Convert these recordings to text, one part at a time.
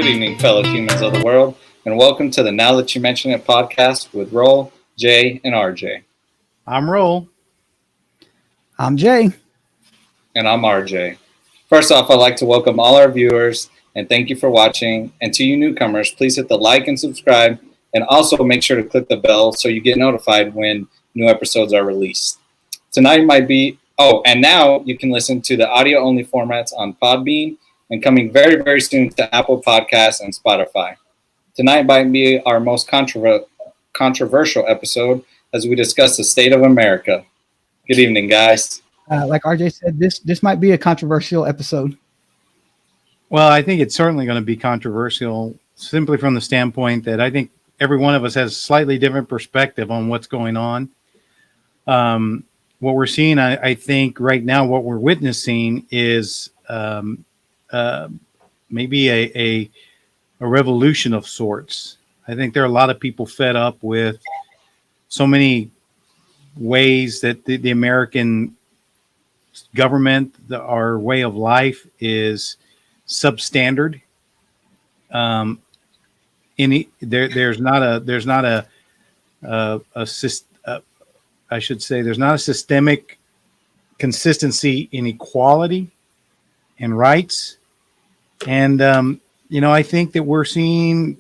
Good evening, fellow humans of the world, and welcome to the Now That You Mention It podcast with Roll, Jay, and RJ. I'm Roll. I'm Jay. And I'm RJ. First off, I'd like to welcome all our viewers and thank you for watching. And to you newcomers, please hit the like and subscribe, and also make sure to click the bell so you get notified when new episodes are released. Tonight might be, and now you can listen to the audio-only formats on Podbean and coming very, very soon to Apple Podcasts and Spotify. Tonight might be our most controversial episode as we discuss the state of America. Good evening, guys. Like RJ said, this might be a controversial episode. Well, I think it's certainly going to be controversial simply from the standpoint that I think every one of us has a slightly different perspective on what's going on. What we're seeing, I think right now, what we're witnessing is maybe a revolution of sorts. I think there are a lot of people fed up with so many ways that the American government, our way of life is substandard. There's not a systemic consistency in equality and rights. And, I think that we're seeing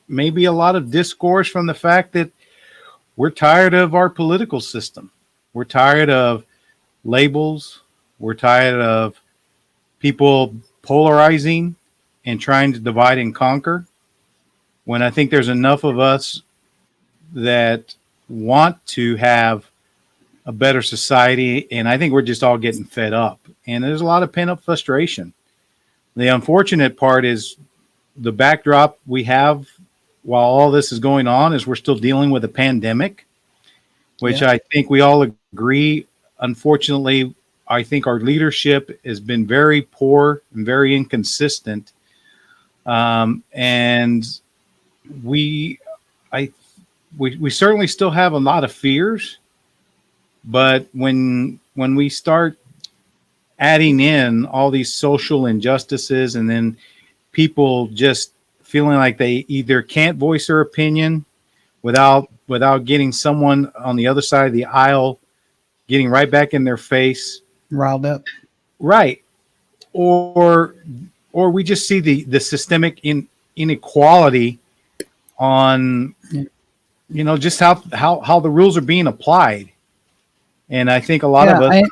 maybe a lot of discourse from the fact that we're tired of our political system. We're tired of labels. We're tired of people polarizing and trying to divide and conquer, when I think there's enough of us that want to have a better society. And I think we're just all getting fed up. And there's a lot of pent-up frustration. The unfortunate part is the backdrop we have while all this is going on is we're still dealing with a pandemic, which I think we all agree. Unfortunately, I think our leadership has been very poor and very inconsistent. And we certainly still have a lot of fears, but when we start adding in all these social injustices and then people just feeling like they either can't voice their opinion without getting someone on the other side of the aisle getting right back in their face, riled up, right? Or we just see the systemic inequality on just how the rules are being applied. And I think a lot of us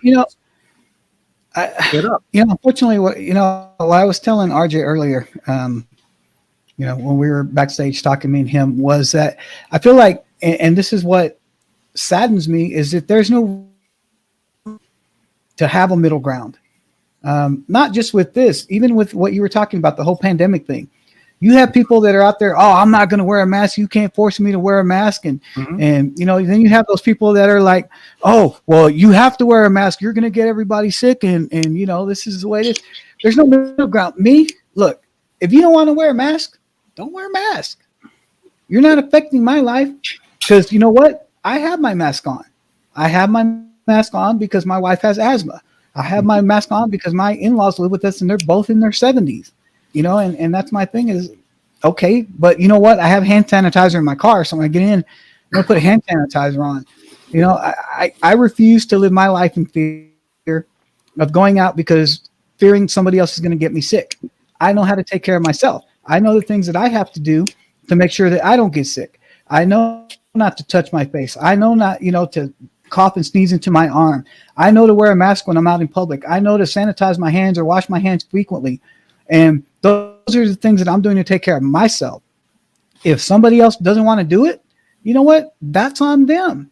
unfortunately, what I was telling RJ earlier, when we were backstage talking, me and him, was that I feel like, and this is what saddens me, is that there's no to have a middle ground. Not just with this, even with what you were talking about, the whole pandemic thing. You have people that are out there, I'm not going to wear a mask. You can't force me to wear a mask. And, then you have those people that are like, well, you have to wear a mask. You're going to get everybody sick. And this is the way it is. There's no middle ground. Me, look, if you don't want to wear a mask, don't wear a mask. You're not affecting my life, because you know what? I have my mask on. I have my mask on because my wife has asthma. I have my mask on because my in-laws live with us and they're both in their 70s. And that's my thing is, okay, but you know what? I have hand sanitizer in my car. So when I get in, I'm going to put hand sanitizer on. I refuse to live my life in fear of going out because fearing somebody else is going to get me sick. I know how to take care of myself. I know the things that I have to do to make sure that I don't get sick. I know not to touch my face. I know not, to cough and sneeze into my arm. I know to wear a mask when I'm out in public. I know to sanitize my hands or wash my hands frequently. And those are the things that I'm doing to take care of myself. If somebody else doesn't want to do it, you know what? That's on them.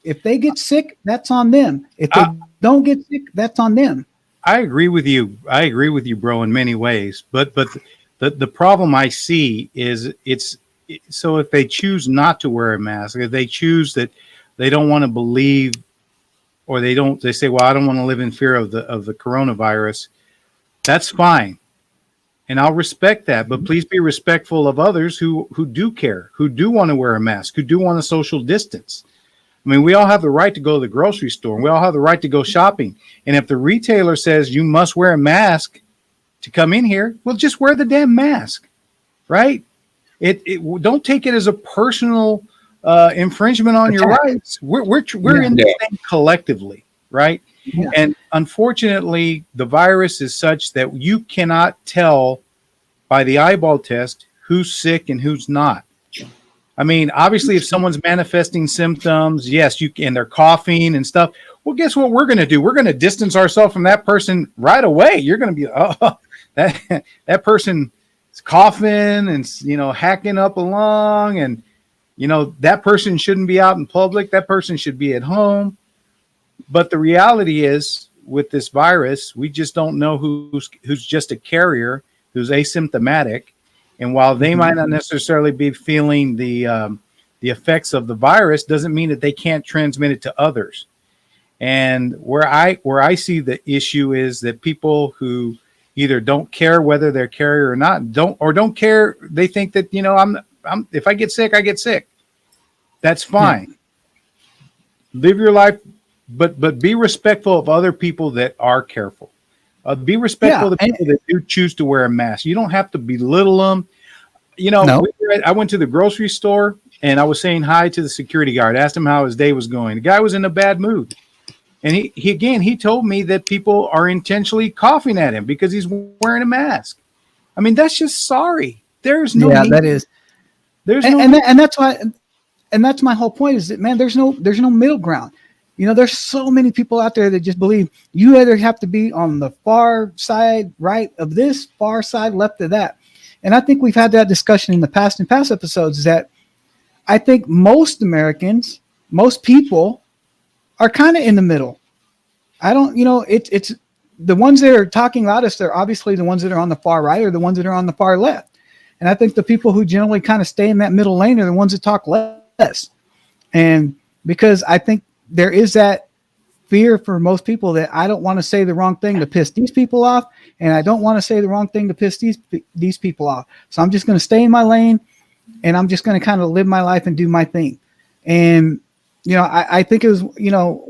If they get sick, that's on them. If they don't get sick, that's on them. I agree with you. Bro, in many ways. But the problem I see is so if they choose not to wear a mask, if they choose that they don't want to believe, or they say, well, I don't want to live in fear of the coronavirus. That's fine. And I'll respect that, but please be respectful of others who do care, who do want to wear a mask, who do want to social distance. I mean, we all have the right to go to the grocery store, and we all have the right to go shopping. And if the retailer says you must wear a mask to come in here, well, just wear the damn mask. right? It don't take it as a personal infringement on your Attack. rights. We're Yeah. in this thing collectively, right? Yeah. And unfortunately, the virus is such that you cannot tell by the eyeball test who's sick and who's not. I mean, obviously, if someone's manifesting symptoms, yes, you can. They're coughing and stuff. Well, guess what we're going to do? We're going to distance ourselves from that person right away. You're going to be, oh, that person is coughing and hacking up a lung, and that person shouldn't be out in public. That person should be at home. But the reality is, with this virus, we just don't know who's just a carrier, who's asymptomatic. And while they might not necessarily be feeling the effects of the virus, doesn't mean that they can't transmit it to others. And where I see the issue is that people who either don't care whether they're carrier or not, don't care. They think that I'm if I get sick, I get sick. That's fine. Yeah. Live your life, but be respectful of other people that are careful. Be respectful of the people that do choose to wear a mask. You don't have to belittle them. No. I went to the grocery store and I was saying hi to the security guard, asked him how his day was going. The guy was in a bad mood. And he told me that people are intentionally coughing at him because he's wearing a mask. I mean, that's just sorry. There's no need. That is. There's and that's why, and that's my whole point is that, man, there's no middle ground. There's so many people out there that just believe you either have to be on the far side right of this, far side left of that. And I think we've had that discussion in past episodes, is that I think most Americans, most people are kind of in the middle. I don't, it's the ones that are talking loudest. They're obviously the ones that are on the far right or the ones that are on the far left. And I think the people who generally kind of stay in that middle lane are the ones that talk less. And because I think there is that fear for most people that I don't want to say the wrong thing to piss these people off, and I don't want to say the wrong thing to piss these people off. So I'm just going to stay in my lane, and I'm just going to kind of live my life and do my thing. And I think it was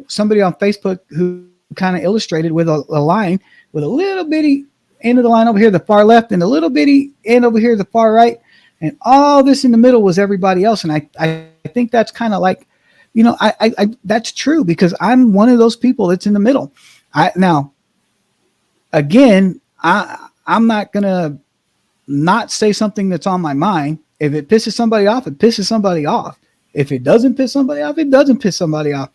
somebody on Facebook who kind of illustrated with a line with a little bitty end of the line over here, the far left, and a little bitty end over here, the far right, and all this in the middle was everybody else. And I think that's kind of like, I that's true, because I'm one of those people that's in the middle. I'm not gonna not say something that's on my mind. If it pisses somebody off, it pisses somebody off. If it doesn't piss somebody off, it doesn't piss somebody off.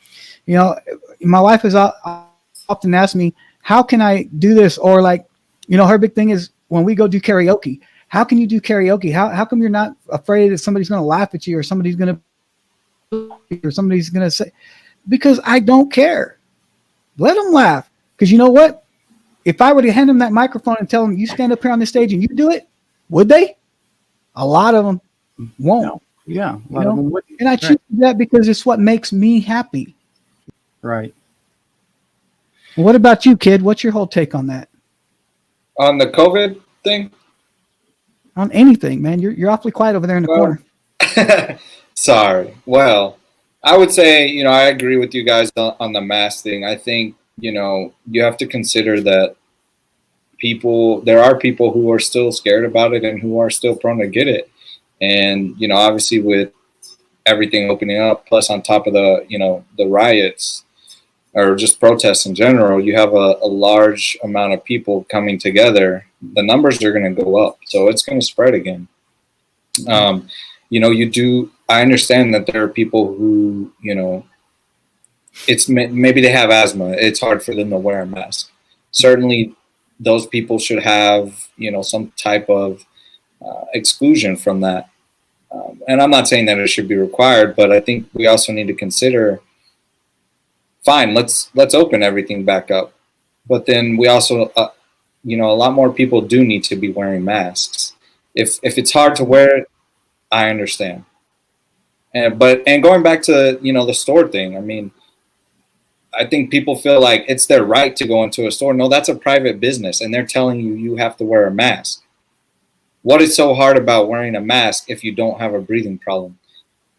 My wife has often asked me, how can I do this? Or like, her big thing is when we go do karaoke, how can you do karaoke? How come you're not afraid that somebody's going to laugh at you or somebody's going to say, because I don't care. Let them laugh. Because you know what? If I were to hand them that microphone and tell them, you stand up here on the stage and you do it, would they? A lot of them won't. No. Yeah. A lot of them wouldn't. And I choose that because it's what makes me happy. Right. What about you, kid? What's your whole take on that? On the COVID thing? On anything, man. You're awfully quiet over there in the corner. Sorry. Well, I would say, I agree with you guys on the mask thing. I think, you have to consider that there are people who are still scared about it and who are still prone to get it. And, obviously with everything opening up, plus on top of the riots or just protests in general, you have a large amount of people coming together. The numbers are going to go up. So it's going to spread again. I understand that there are people who, maybe they have asthma. It's hard for them to wear a mask. Certainly those people should have, some type of exclusion from that. And I'm not saying that it should be required, but I think we also need to consider, fine, let's open everything back up. But then we also, a lot more people do need to be wearing masks. If it's hard to wear it, I understand. And going back to, the store thing, I mean, I think people feel like it's their right to go into a store. No, that's a private business, and they're telling you have to wear a mask. What is so hard about wearing a mask if you don't have a breathing problem?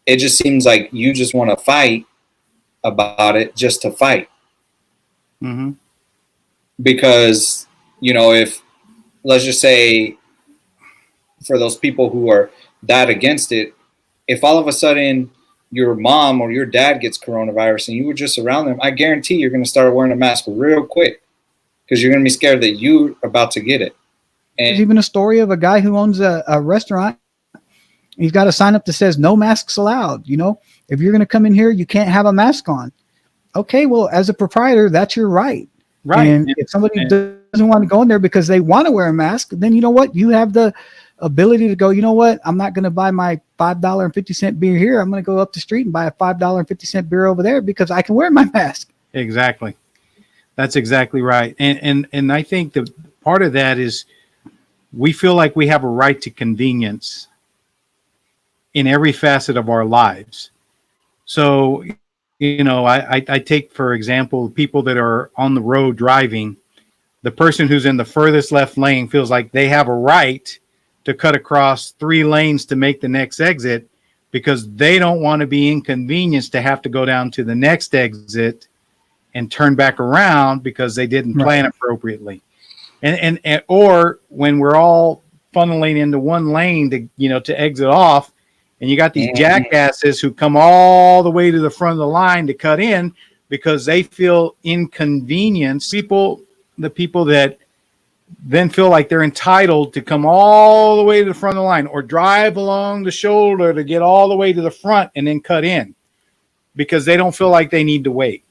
It just seems like you just want to fight about it just to fight. Mm-hmm. Because, if, let's just say, for those people who are that against it, if all of a sudden your mom or your dad gets coronavirus and you were just around them, I guarantee you're going to start wearing a mask real quick because you're going to be scared that you're about to get it. And there's even a story of a guy who owns a restaurant. He's got a sign up that says no masks allowed. You know, if you're going to come in here, you can't have a mask on. Okay, well, as a proprietor, that's your right. Right. And if somebody doesn't want to go in there because they want to wear a mask, then you know what? You have the ability to go, you know what? I'm not going to buy my $5.50 beer here. I'm going to go up the street and buy a $5.50 beer over there because I can wear my mask. Exactly. That's exactly right. And I think the part of that is we feel like we have a right to convenience in every facet of our lives. So, you know, I take, for example, people that are on the road driving. The person who's in the furthest left lane feels like they have a right to cut across 3 lanes to make the next exit because they don't want to be inconvenienced to have to go down to the next exit and turn back around because they didn't plan appropriately. And or when we're all funneling into one lane to, you know, to exit off, and you got these jackasses who come all the way to the front of the line to cut in because they feel inconvenienced. The people that then feel like they're entitled to come all the way to the front of the line or drive along the shoulder to get all the way to the front and then cut in because they don't feel like they need to wait.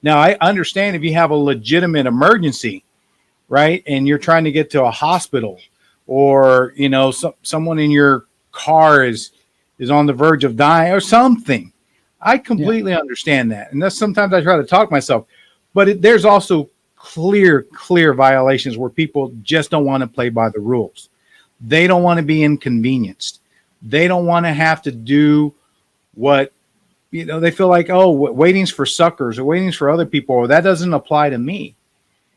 Now, I understand if you have a legitimate emergency, right, and you're trying to get to a hospital or, you know, someone in your car is on the verge of dying or something. I completely understand that. And that's sometimes I try to talk myself. But there's also clear violations where people just don't want to play by the rules. They don't want to be inconvenienced. They don't want to have to do what, you know, they feel like, oh, waiting's for suckers or waiting's for other people, or that doesn't apply to me.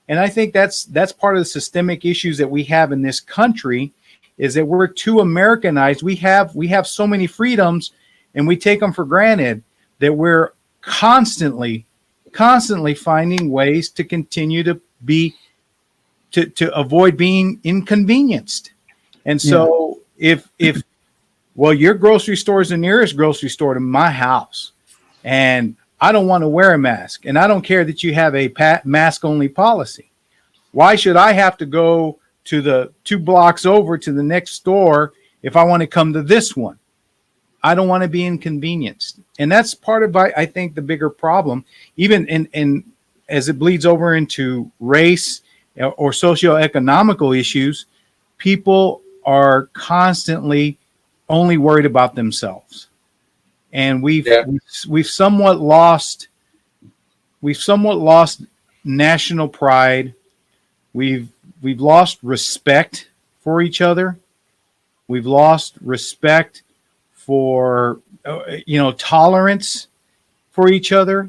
And I think that's part of the systemic issues that we have in this country is that we're too Americanized. We have so many freedoms and we take them for granted that we're constantly finding ways to continue to to avoid being inconvenienced. And so if your grocery store is the nearest grocery store to my house and I don't want to wear a mask and I don't care that you have a mask only policy, why should I have to go to the 2 blocks over to the next store if I want to come to this one? I don't want to be inconvenienced. And that's part of, I think, the bigger problem, even in as it bleeds over into race or socioeconomical issues. People are constantly only worried about themselves. And we've somewhat lost national pride. We've lost respect for each other. We've lost respect for tolerance for each other.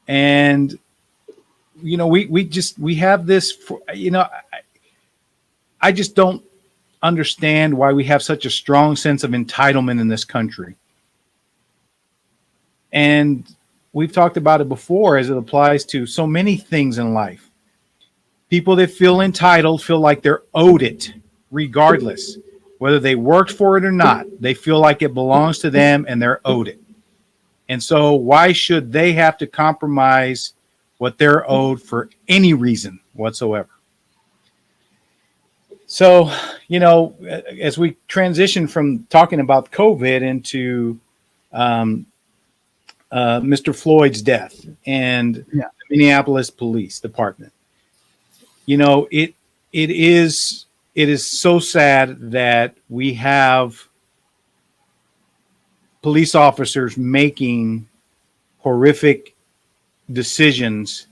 And we have this, I just don't understand why we have such a strong sense of entitlement in this country. And we've talked about it before as it applies to so many things in life. People that feel entitled feel like they're owed it regardless. Whether they worked for it or not, they feel like it belongs to them and they're owed it. And so why should they have to compromise what they're owed for any reason whatsoever? So, as we transition from talking about COVID into Mr. Floyd's death and the Minneapolis Police Department, it is so sad that we have police officers making horrific decisions,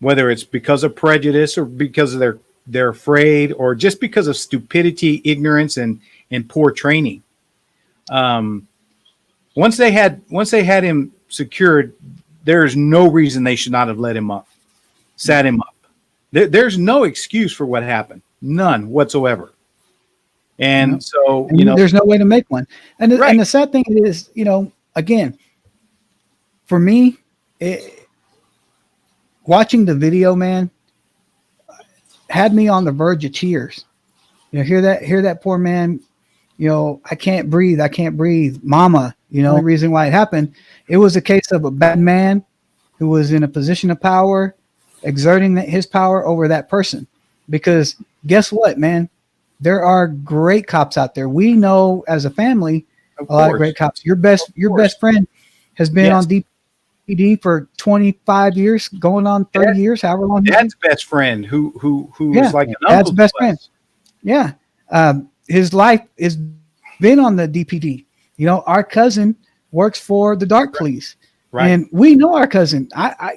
whether it's because of prejudice or because of they're afraid or just because of stupidity, ignorance, and poor training. Once they had him secured, there is no reason they should not have sat him up. There's no excuse for what happened. None whatsoever. And so, there's no way to make one. And the sad thing is, again, for me, watching the video, man, had me on the verge of tears. hear that poor man, I can't breathe, mama. The reason why it happened, it was a case of a bad man who was in a position of power, exerting his power over that person. Because guess what, man? There are great cops out there. We know as a family a lot of great cops. Your best friend has been on DPD for 25 years, going on 30 years, however long. Dad's best friend, who was like an dad's uncle best friend. Yeah, his life is been on the DPD. Our cousin works for the Dark Police, and we know our cousin.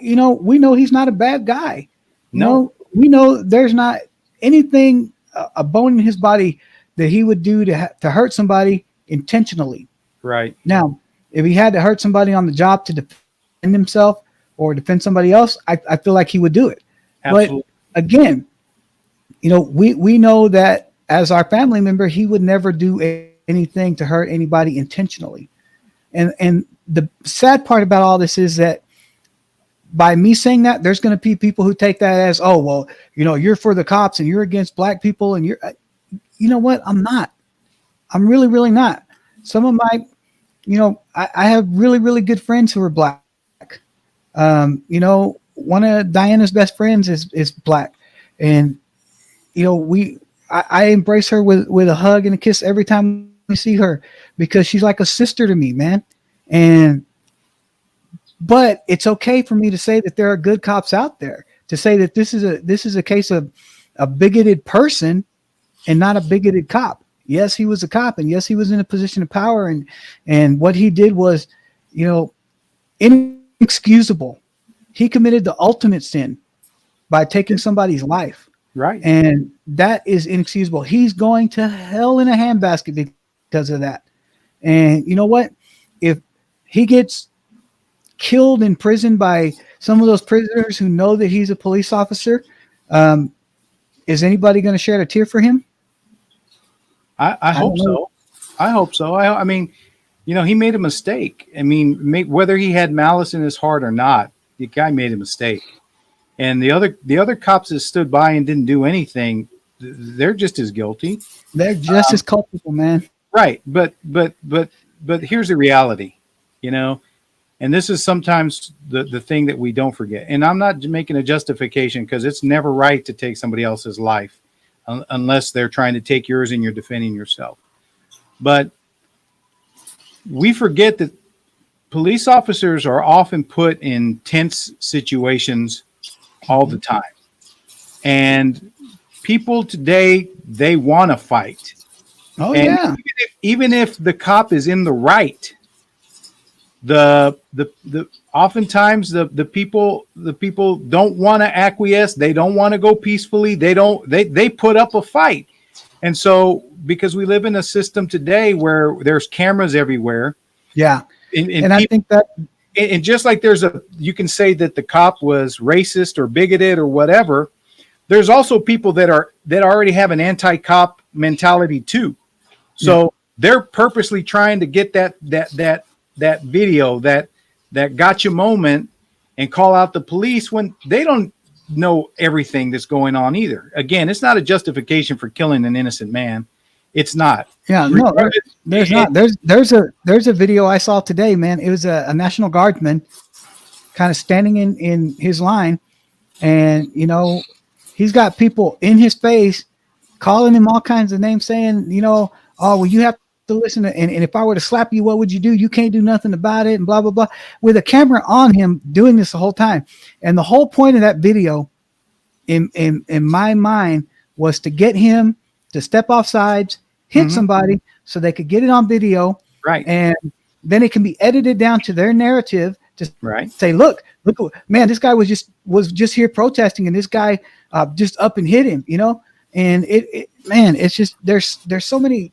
We know he's not a bad guy. No, we know there's not anything, a bone in his body that he would do to hurt somebody intentionally. Right. Now, if he had to hurt somebody on the job to defend himself or defend somebody else, I feel like he would do it. Absolutely. But again, we know that as our family member, he would never do anything to hurt anybody intentionally. And the sad part about all this is that by me saying that, there's going to be people who take that as, oh, well, you're for the cops and you're against black people. And you know what? I'm not. I'm really, really not. Some of my, I have really, really good friends who are black. One of Diana's best friends is black. And, I embrace her with a hug and a kiss every time we see her because she's like a sister to me, man. But it's okay for me to say that there are good cops out there, to say that this is a case of a bigoted person and not a bigoted cop. Yes, he was a cop, and yes, he was in a position of power, and what he did was, inexcusable. He committed the ultimate sin by taking somebody's life. Right. And that is inexcusable. He's going to hell in a handbasket because of that. And you know what? If he gets killed in prison by some of those prisoners who know that he's a police officer, is anybody going to shed a tear for him? I hope so. I hope so. I mean, he made a mistake. I mean, whether he had malice in his heart or not, the guy made a mistake. And the other cops that stood by and didn't do anything, they're just as guilty. They're just as culpable, man. Right. But here's the reality, and this is sometimes the thing that we don't forget. And I'm not making a justification because it's never right to take somebody else's life unless they're trying to take yours and you're defending yourself. But we forget that police officers are often put in tense situations all the time. And people today, they want to fight. Oh, and yeah. Even if the cop is in the right, the oftentimes the people don't want to acquiesce. They don't want to go peacefully. They put up a fight. And so because we live in a system today where there's cameras everywhere. Yeah. And I think that, and just like you can say that the cop was racist or bigoted or whatever, there's also people that already have an anti-cop mentality too. So they're purposely trying to get that video, that gotcha moment, and call out the police when they don't know everything that's going on either. Again, it's not a justification for killing an innocent man. It's not. Yeah, no, there's not. There's a video I saw today, man. It was a National Guardsman kind of standing in his line, and he's got people in his face calling him all kinds of names, saying, oh, well, you have to listen to, and if I were to slap you, what would you do? You can't do nothing about it, and blah blah blah, with a camera on him doing this the whole time. And the whole point of that video, in my mind, was to get him to step off sides, hit somebody, so they could get it on video, right? And then it can be edited down to their narrative to say, look, man, this guy was just here protesting, and this guy just up and hit him, And it's just there's so many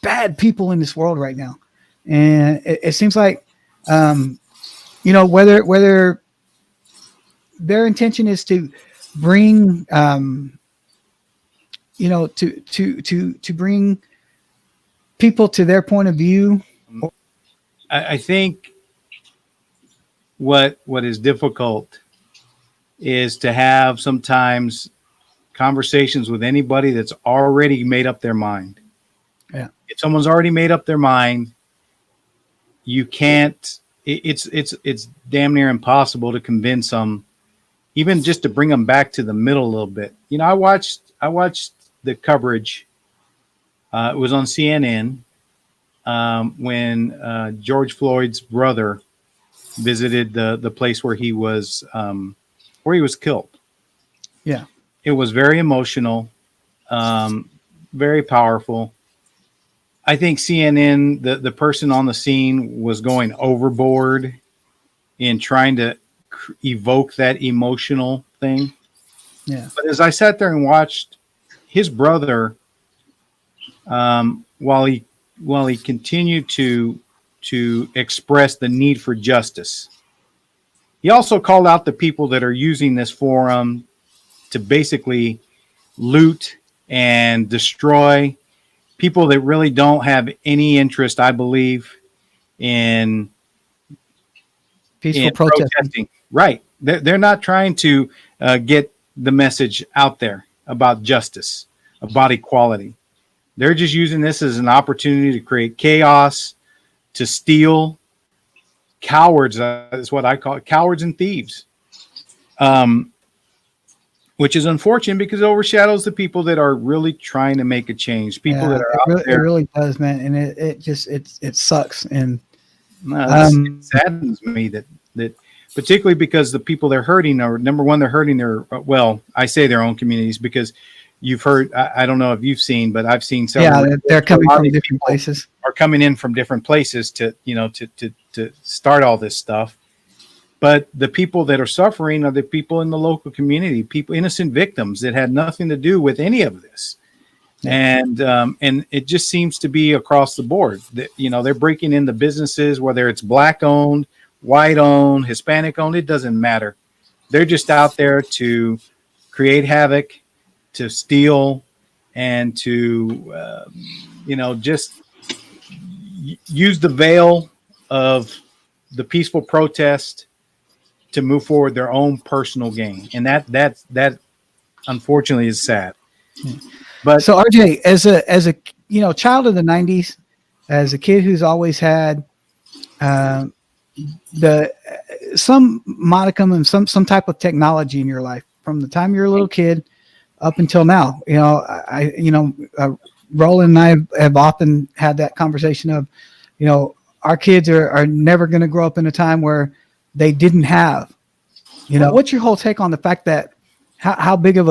bad people in this world right now, and it seems like whether their intention is to bring to bring people to their point of view. I think what is difficult is to have sometimes conversations with anybody that's already made up their mind. Yeah. If someone's already made up their mind, you can't. It's damn near impossible to convince them, even just to bring them back to the middle a little bit. You know, I watched the coverage. It was on CNN when George Floyd's brother visited the place where he was killed. Yeah. It was very emotional, very powerful. I think CNN, the person on the scene, was going overboard in trying to evoke that emotional thing. Yeah. But as I sat there and watched his brother, while he continued to express the need for justice, he also called out the people that are using this forum to basically loot and destroy, people that really don't have any interest, I believe, in Peaceful protesting. protesting. Right. They're not trying to get the message out there about justice, about equality. They're just using this as an opportunity to create chaos, to steal. Cowards is what I call it, cowards and thieves. Which is unfortunate because it overshadows the people that are really trying to make a change. People that are out there. It really does, man, and it sucks. And it saddens me that particularly because the people they're hurting are, number one, they're hurting their, well, I say their own communities, because you've heard, I don't know if you've seen, but I've seen several. Yeah, they're coming from different places. Are coming in from different places to start all this stuff. But the people that are suffering are the people in the local community, people, innocent victims that had nothing to do with any of this. Yeah. And it just seems to be across the board that, they're breaking into businesses, whether it's black owned, white owned, Hispanic owned, it doesn't matter. They're just out there to create havoc, to steal, and to, just use the veil of the peaceful protest to move forward their own personal gain. And that unfortunately is sad. But so RJ, as a child of the 90s, as a kid who's always had some modicum and some type of technology in your life from the time you're a little kid up until now, Roland and I have often had that conversation of, our kids are never going to grow up in a time where they didn't have, what's your whole take on the fact that how big of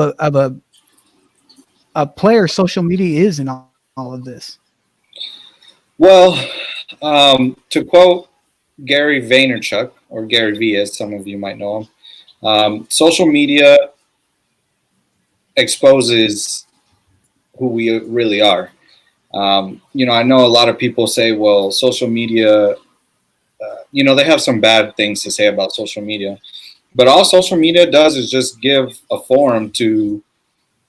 a player social media is in all of this? Well, to quote Gary Vaynerchuk, or Gary V, as some of you might know him, social media exposes who we really are. I know a lot of people say, well, social media, they have some bad things to say about social media, but all social media does is just give a forum to,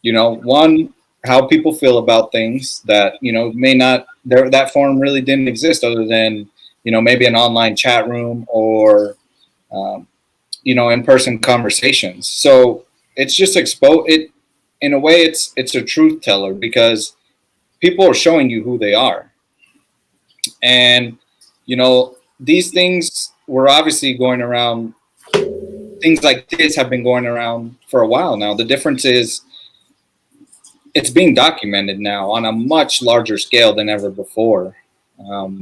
one, how people feel about things that, may not, that forum really didn't exist other than, maybe an online chat room or, in-person conversations. So it's just it, in a way, it's a truth teller because people are showing you who they are. And, these things were obviously going around. Things like this have been going around for a while now. The difference is it's being documented now on a much larger scale than ever before. Now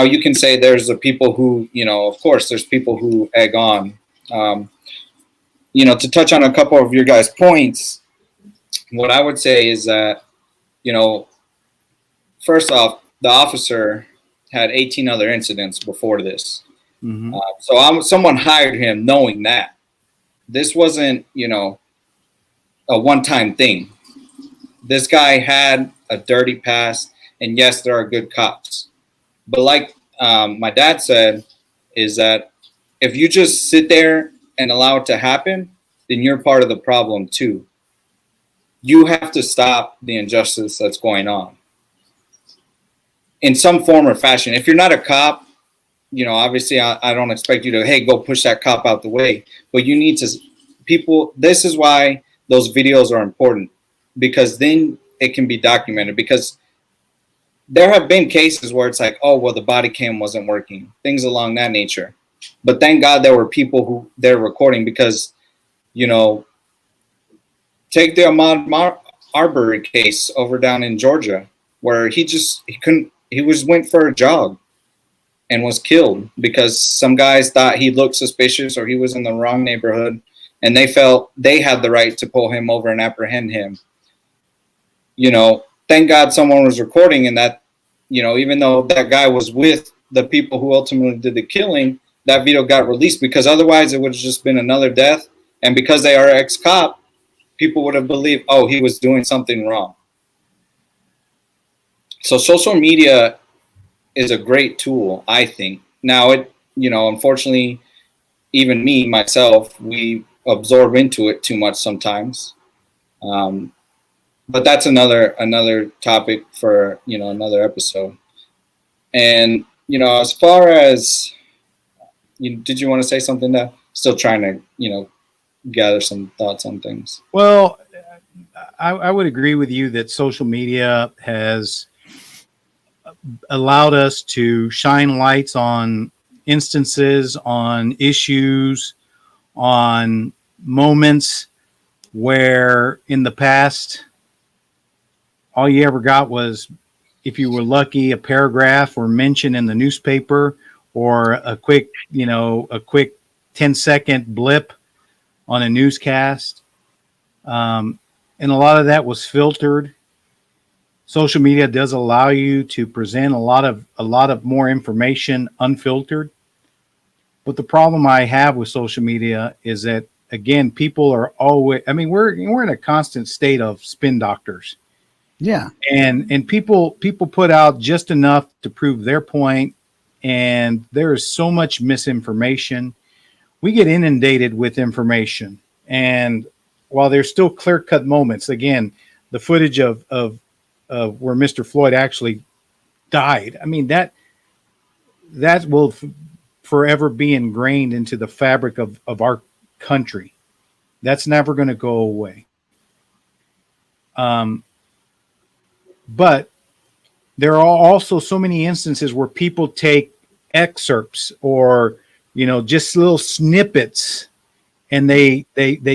you can say there's the people who, of course, there's people who egg on. To touch on a couple of your guys' points, what I would say is that, first off, the officer had 18 other incidents before this. Mm-hmm. Someone hired him knowing that this wasn't, a one-time thing. This guy had a dirty past, and yes, there are good cops. But like my dad said, is that if you just sit there and allow it to happen, then you're part of the problem too. You have to stop the injustice that's going on in some form or fashion. If you're not a cop, obviously I don't expect you to, hey, go push that cop out the way. But you need to, this is why those videos are important, because then it can be documented. Because there have been cases where it's like, oh, well, the body cam wasn't working, things along that nature. But thank God there were people who they're recording, because, you know, take the Ahmaud Arbery case over down in Georgia, where he went for a jog and was killed because some guys thought he looked suspicious or he was in the wrong neighborhood, and they felt they had the right to pull him over and apprehend him. You know, thank God someone was recording, and that, you know, even though that guy was with the people who ultimately did the killing, that video got released, because otherwise it would have just been another death. And because they are ex-cop, people would have believed, oh, he was doing something wrong. So social media is a great tool, I think. Now, it, you know, unfortunately, even me, myself, we absorb into it too much sometimes. But that's another topic for, you know, another episode. And, you know, as far as, did you want to say something? That still trying to, you know, gather some thoughts on things. Well, I would agree with you that social media has allowed us to shine lights on instances, on issues, on moments where in the past, all you ever got was, if you were lucky, a paragraph or mention in the newspaper, or a quick 10-second blip on a newscast. And a lot of that was filtered. Social media does allow you to present a lot of more information unfiltered. But the problem I have with social media is that, again, people are always, I mean, we're in a constant state of spin doctors. Yeah. And people put out just enough to prove their point, and there is so much misinformation. We get inundated with information, and while there's still clear-cut moments, again, the footage of where Mr. Floyd actually died, I mean, that will forever be ingrained into the fabric of our country. That's never going to go away. But there are also so many instances where people take excerpts or, you know, just little snippets, and they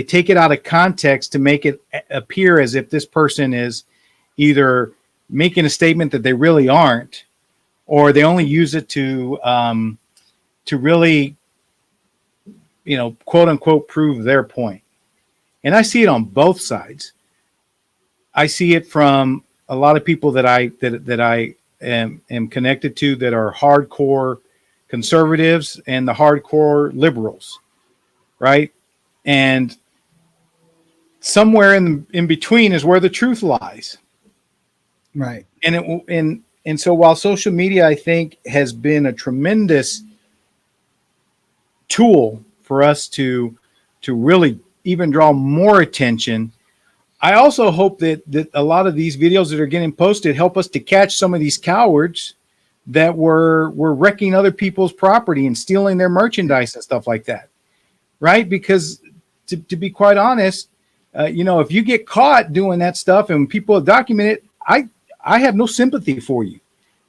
take it out of context to make it appear as if this person is either making a statement that they really aren't, or they only use it to really, you know, quote unquote, prove their point. And I see it on both sides. I see it from a lot of people that I am connected to that are hardcore conservatives and the hardcore liberals, right? And somewhere in between is where the truth lies. Right. And so while social media, I think, has been a tremendous tool for us to really even draw more attention, I also hope that a lot of these videos that are getting posted help us to catch some of these cowards that were wrecking other people's property and stealing their merchandise and stuff like that, right? Because to be quite honest, you know, if you get caught doing that stuff and people document it, I have no sympathy for you,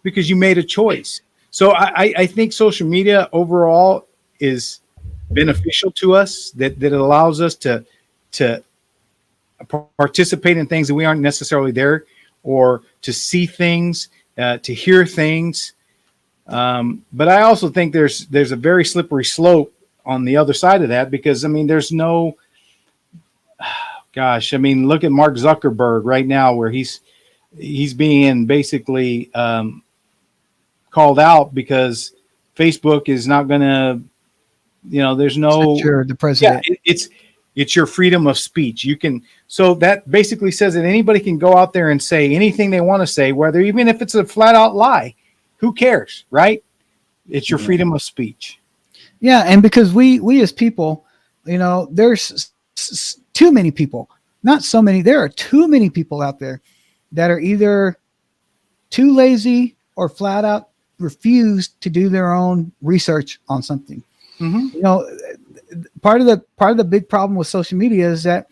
because you made a choice. So I think social media overall is beneficial to us, that it allows us to participate in things that we aren't necessarily there, or to see things, to hear things. But I also think there's a very slippery slope on the other side of that, because I mean, there's no, gosh, I mean, look at Mark Zuckerberg right now, where he's being basically called out because Facebook is not going to, you know, there's no, Censure the president. yeah, it's your freedom of speech. You can, so that basically says that anybody can go out there and say anything they want to say, whether, even if it's a flat out lie, who cares, right? It's your freedom of speech. Yeah. And because we as people, you know, there's too many people, not so many. There are too many people out there that are either too lazy or flat out refuse to do their own research on something. Mm-hmm. You know, part of the big problem with social media is that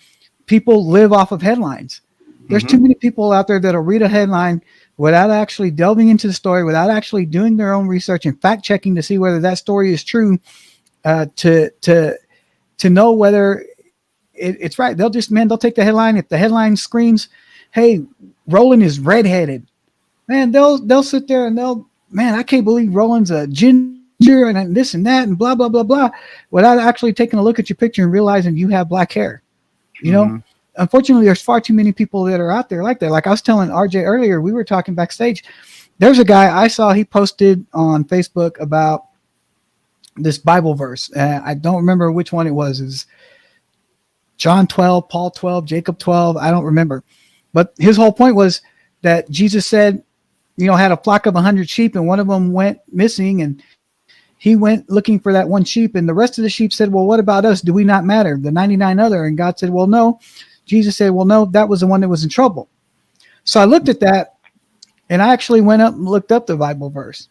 people live off of headlines. There's too many people out there that'll read a headline without actually delving into the story, without actually doing their own research and fact checking to see whether that story is true, to know whether it's right. They'll take the headline. If the headline screams, "Hey, Roland is redheaded," man, they'll sit there and I can't believe Roland's a ginger and this and that and blah blah blah blah, without actually taking a look at your picture and realizing you have black hair. You know, unfortunately, there's far too many people that are out there like that. Like I was telling RJ earlier, we were talking backstage. There's a guy I saw, he posted on Facebook about this Bible verse. I don't remember which one it was. It was John 12, Paul 12, Jacob 12. I don't remember. But his whole point was that Jesus said, had a flock of 100 sheep and one of them went missing, and he went looking for that one sheep, and the rest of the sheep said, well, what about us? Do we not matter? The 99 other. And God said, well, no. Jesus said, well, no, that was the one that was in trouble. So I looked at that, and I actually went up and looked up the Bible verse.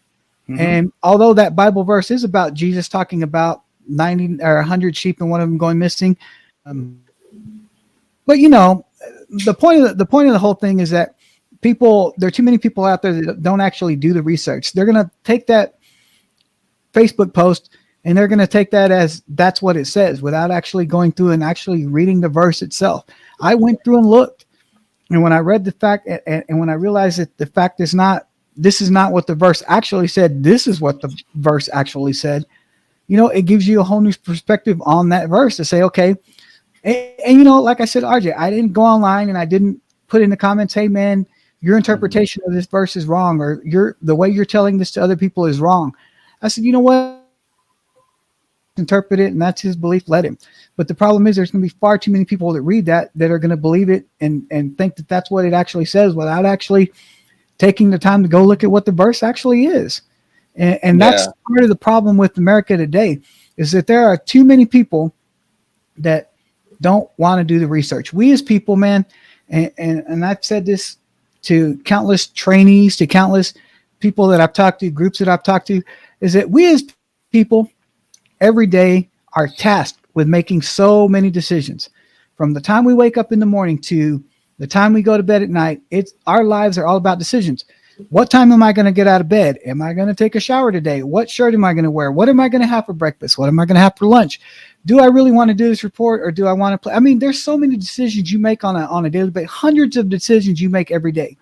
And although that Bible verse is about Jesus talking about 90 or 100 sheep and one of them going missing, but the point of the whole thing is that there are too many people out there that don't actually do the research. They're going to take that Facebook post and they're going to take that as that's what it says, without actually going through and actually reading the verse itself. I went through and looked, and when I read the fact and when I realized that the fact is not, this is not what the verse actually said, this is what the verse actually said, it gives you a whole new perspective on that verse to say, okay. And like I said, RJ, I didn't go online and I didn't put in the comments, hey man, your interpretation of this verse is wrong, or the way you're telling this to other people is wrong. I said, you know what? Interpret it, and that's his belief. Let him. But the problem is, there's going to be far too many people that read that are going to believe it and think that that's what it actually says, without actually taking the time to go look at what the verse actually is. And that's part of the problem with America today, is that there are too many people that don't want to do the research. We as people, man, and I've said this to countless trainees, to countless people that I've talked to, groups that I've talked to, is that we as people every day are tasked with making so many decisions. From the time we wake up in the morning to the time we go to bed at night, our lives are all about decisions. What time am I going to get out of bed? Am I going to take a shower today? What shirt am I going to wear? What am I going to have for breakfast? What am I going to have for lunch? Do I really want to do this report, or do I want to play? I mean, there's so many decisions you make on a daily basis, hundreds of decisions you make every day,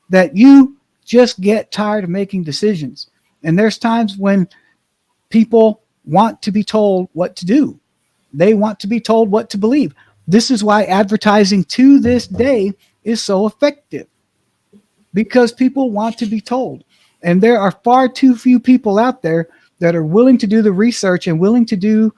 that you just get tired of making decisions. And there's times when people want to be told what to do. They want to be told what to believe. This is why advertising to this day is so effective, because people want to be told. And there are far too few people out there that are willing to do the research and willing to do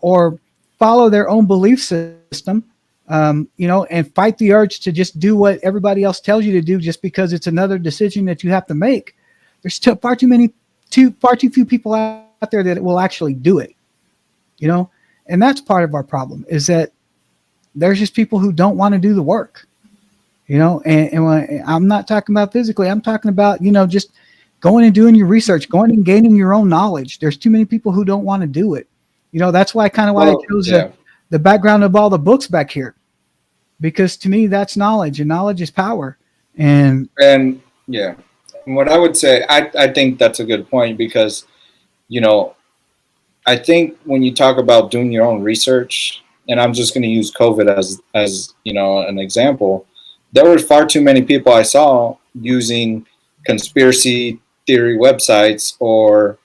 or follow their own belief system, and fight the urge to just do what everybody else tells you to do just because it's another decision that you have to make. There's far too few people out there that will actually do it, and that's part of our problem, is that there's just people who don't want to do the work, and when, I'm not talking about physically, I'm talking about, just going and doing your research, going and gaining your own knowledge. There's too many people who don't want to do it. That's why I chose the background of all the books back here, because to me, that's knowledge, and knowledge is power. And what I would say, I think that's a good point, because, I think when you talk about doing your own research, and I'm just going to use COVID as an example, there were far too many people I saw using conspiracy theory websites, or,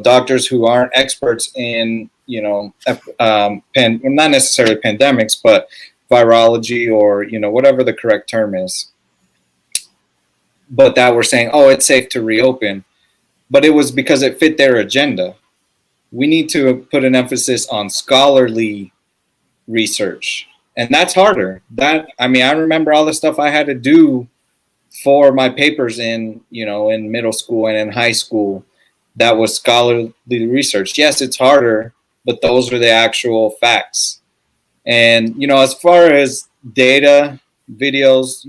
doctors who aren't experts in, not necessarily pandemics, but virology, or, whatever the correct term is. But that were saying, oh, it's safe to reopen. But it was because it fit their agenda. We need to put an emphasis on scholarly research. And that's harder. I remember all the stuff I had to do for my papers in middle school and in high school. That was scholarly research. Yes, it's harder, but those are the actual facts. And, as far as data, videos,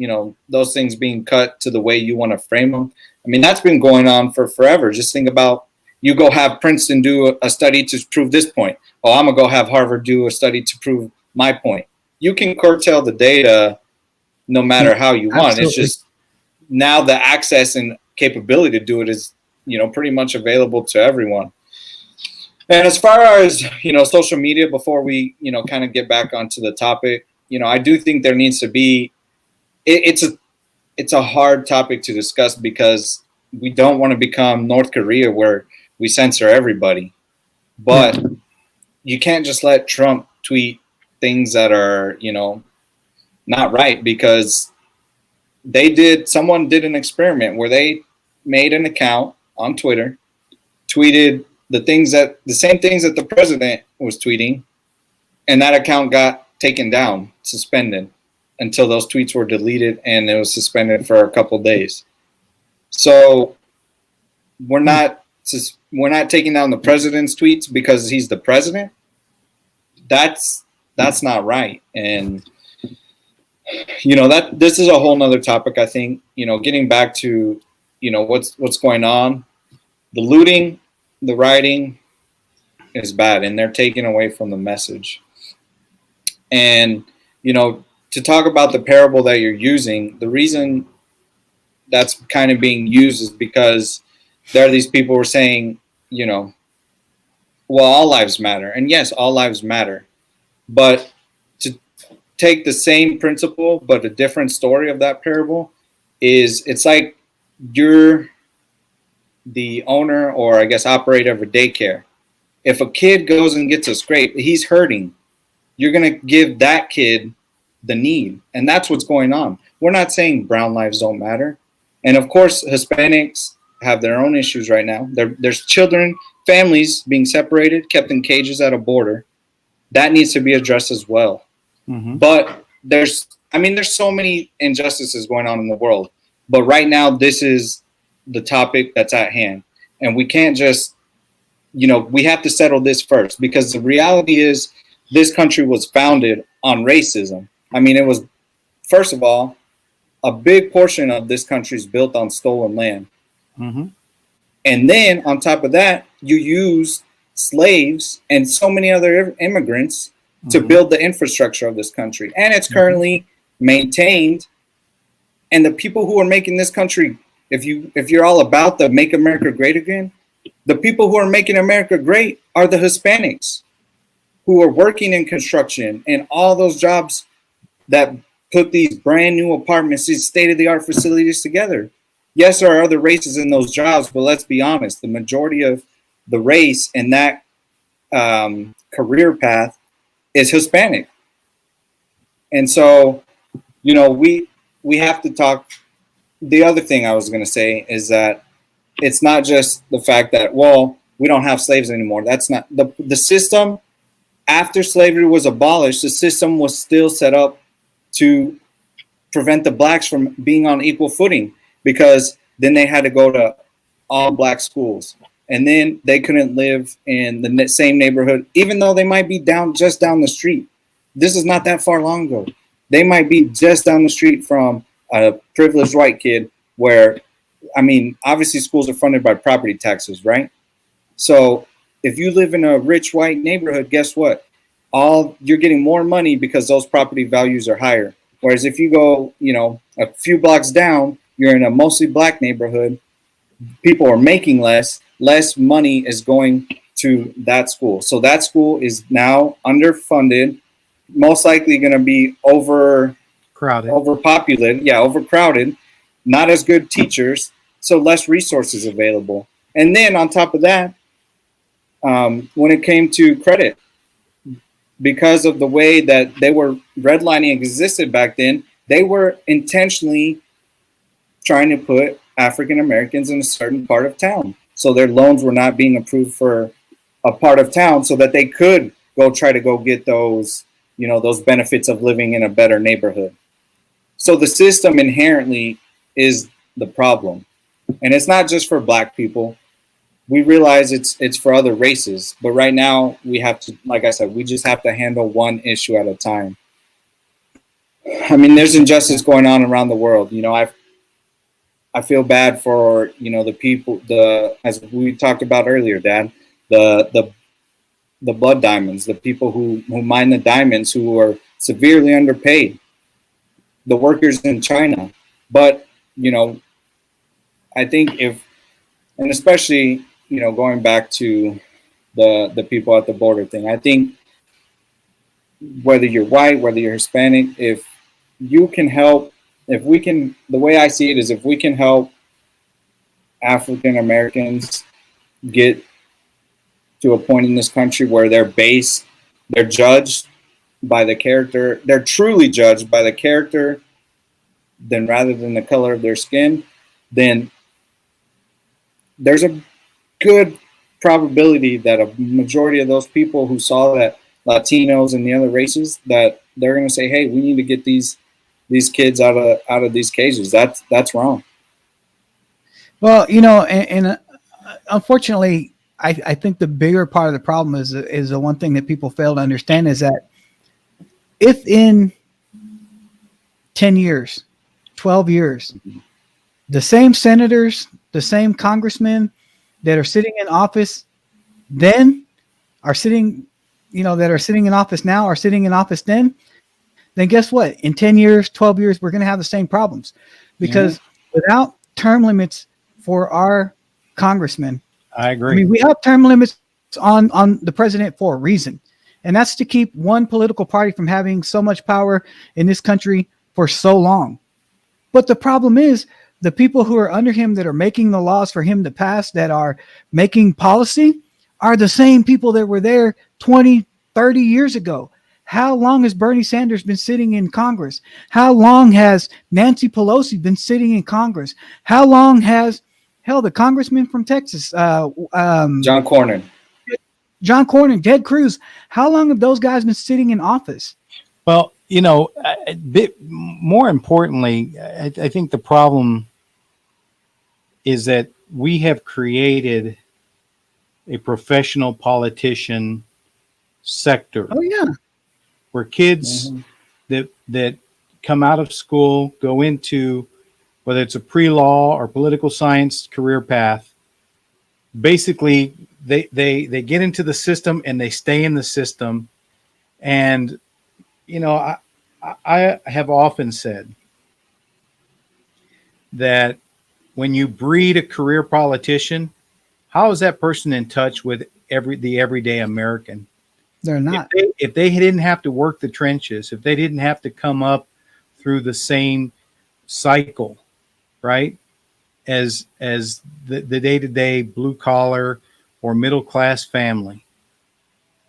those things being cut to the way you want to frame them, that's been going on for forever. Just think about, you go have Princeton do a study to prove this point. Oh, I'm going to go have Harvard do a study to prove my point. you can curtail the data no matter how you want. Absolutely. It's just now the access and capability to do it is, pretty much available to everyone. And as far as, social media, before we, kind of get back onto the topic, I do think there needs to be, it's a hard topic to discuss because we don't want to become North Korea where we censor everybody. But you can't just let Trump tweet things that are, not right, because someone did an experiment where they made an account on Twitter, tweeted the same things that the president was tweeting, and that account got taken down, suspended, until those tweets were deleted, and it was suspended for a couple days. So we're not taking down the president's tweets because he's the president. That's not right. And that this is a whole nother topic. I think, getting back to, what's going on, the looting, the rioting is bad, and they're taking away from the message. And, to talk about the parable that you're using, the reason that's kind of being used is because there are these people who are saying, well, all lives matter. And yes, all lives matter. But to take the same principle, but a different story of that parable it's like you're the owner, or I guess operator of a daycare. If a kid goes and gets a scrape, he's hurting. You're going to give that kid the need. And that's what's going on. We're not saying brown lives don't matter. And of course, Hispanics have their own issues right now. There's children, families being separated, kept in cages at a border. That needs to be addressed as well. Mm-hmm. But there's so many injustices going on in the world. But right now, this is the topic that's at hand. And we can't just, we have to settle this first, because the reality is this country was founded on racism. It was, first of all, a big portion of this country is built on stolen land. Mm-hmm. And then on top of that, you use slaves and so many other immigrants to build the infrastructure of this country. And it's currently maintained. And the people who are making this country, if you're all about the Make America Great Again, the people who are making America great are the Hispanics who are working in construction and all those jobs that put these brand new apartments, these state-of-the-art facilities together. Yes, there are other races in those jobs, but let's be honest, the majority of the race in that career path is Hispanic. And so, we have to talk. The other thing I was going to say is that it's not just the fact that, well, we don't have slaves anymore. That's not the system. After slavery was abolished, the system was still set up to prevent the blacks from being on equal footing, because then they had to go to all black schools, and then they couldn't live in the same neighborhood, even though they might be just down the street. This is not that far long ago. They might be just down the street from a privileged white kid where, obviously schools are funded by property taxes, right? So if you live in a rich white neighborhood, guess what? You're getting more money because those property values are higher. Whereas if you go, a few blocks down, you're in a mostly black neighborhood, people are making less money is going to that school. So that school is now underfunded, most likely going to be overcrowded, not as good teachers, so less resources available. And then on top of that, when it came to credit, because of the way that they were redlining existed back then, they were intentionally trying to put African Americans in a certain part of town. So their loans were not being approved for a part of town so that they could try to get those, those benefits of living in a better neighborhood. So the system inherently is the problem. And it's not just for black people. We realize it's for other races. But right now we have to, like I said, we just have to handle one issue at a time. There's injustice going on around the world. I feel bad for, the people, as we talked about earlier, Dad, the blood diamonds, the people who mine the diamonds, who are severely underpaid. The workers in China. But, I think and especially, going back to the people at the border thing, I think whether you're white, whether you're Hispanic, if you can help, if we can, the way I see it is if we can help African Americans get to a point in this country where they're judged by the character, they're truly judged by the character, then rather than the color of their skin, then there's a good probability that a majority of those people who saw that Latinos and the other races, that they're going to say, hey, we need to get these kids out of these cages. That's wrong. Well, and unfortunately, I think the bigger part of the problem is the one thing that people fail to understand is that if in 10 years, 12 years, the same senators, the same congressmen that are sitting in office then are sitting, that are sitting in office now are sitting in office then guess what? In 10 years, 12 years, we're going to have the same problems because without term limits for our congressmen, I agree. I mean, we have term limits on the president for a reason, and that's to keep one political party from having so much power in this country for so long. But the problem is the people who are under him that are making the laws for him to pass, that are making policy, are the same people that were there 20, 30 years ago. How long has Bernie Sanders been sitting in Congress? How long has Nancy Pelosi been sitting in Congress? How long has, the congressman from Texas, John Cornyn, Ted Cruz, how long have those guys been sitting in office? Well, a bit more importantly, I think the problem is that we have created a professional politician sector. Oh yeah, where kids that come out of school go into, whether it's a pre-law or political science career path, basically they get into the system and they stay in the system. And I have often said that when you breed a career politician, how is that person in touch with the everyday American? They're not. If they didn't have to work the trenches, if they didn't have to come up through the same cycle, right, as the day-to-day blue collar or middle class family,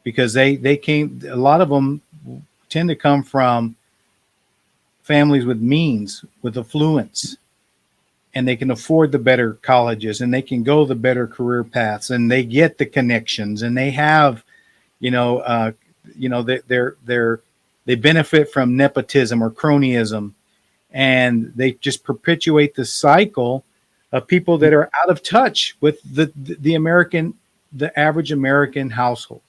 because they came, a lot of them tend to come from families with means, with affluence, and they can afford the better colleges and they can go the better career paths and they get the connections and they have, they benefit from nepotism or cronyism, and they just perpetuate the cycle of people that are out of touch with the average American household.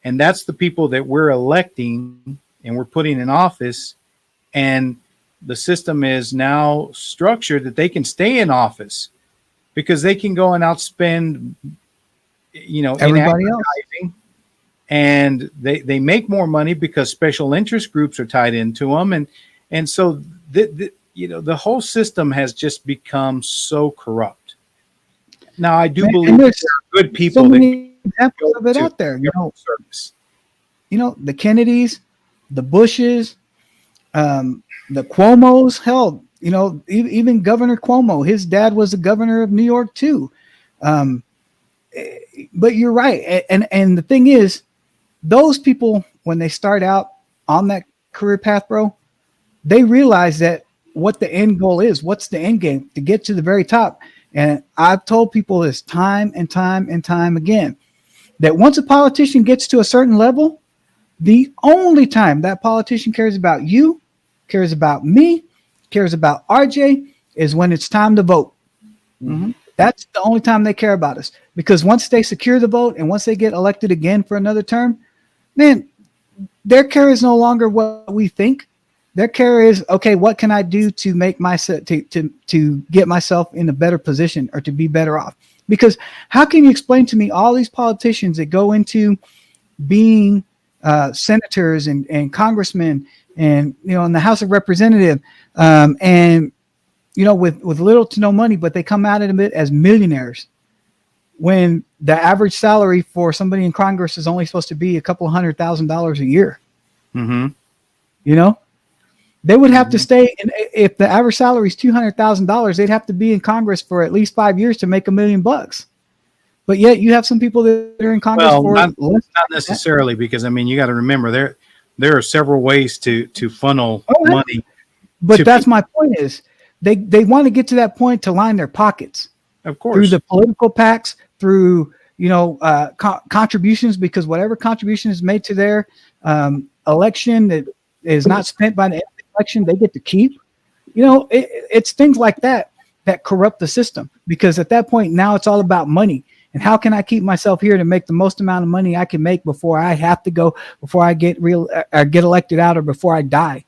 And that's the people that we're electing and we're putting in office. And the system is now structured that they can stay in office because they can go and outspend, everybody else. And they make more money because special interest groups are tied into them. And so, the whole system has just become so corrupt. Now, I do believe there are good people. So many examples of it out there. Service. The Kennedys, the Bushes, the Cuomos, hell, even Governor Cuomo, his dad was the governor of New York too. But you're right. And the thing is, those people, when they start out on that career path, bro, they realize that what the end goal is, what's the end game to get to the very top. And I've told people this time and time and time again, that once a politician gets to a certain level, the only time that politician cares about you, cares about me, cares about RJ is when it's time to vote. Mm-hmm. That's the only time they care about us, because once they secure the vote and once they get elected again for another term, man, their care is no longer what we think. Their care is, okay, what can I do to make myself to get myself in a better position or to be better off? Because how can you explain to me all these politicians that go into being senators and congressmen, and in the House of Representatives, and with little to no money, but they come out of it as millionaires. When the average salary for somebody in Congress is only supposed to be a couple $100,000 a year. Mm-hmm. They would have to stay. And if the average salary is $200,000, they'd have to be in Congress for at least 5 years to make $1 million. But yet you have some people that are in Congress for not necessarily, because I mean, you got to remember there are several ways to funnel money. But that's my point is they want to get to that point to line their pockets. Of course. Through the political PACs, through contributions, because whatever contribution is made to their election that is not spent by the end of the election, they get to keep. It's things like that corrupt the system, because at that point now it's all about money. And how can I keep myself here to make the most amount of money I can make before I have to go, before I get get elected out, or before I die?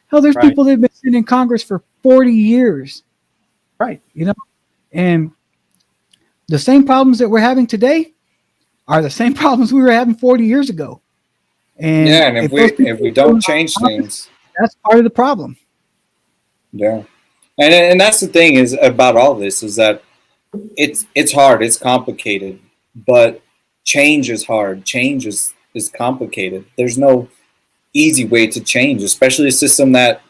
Hell, there's people that have been sitting in Congress for 40 years. Right. And the same problems that we're having today are the same problems we were having 40 years ago. And if we don't change things, that's part of the problem. Yeah. And that's the thing is about all this, is that it's hard, it's complicated, but change is hard. Change is complicated. There's no easy way to change, especially a system that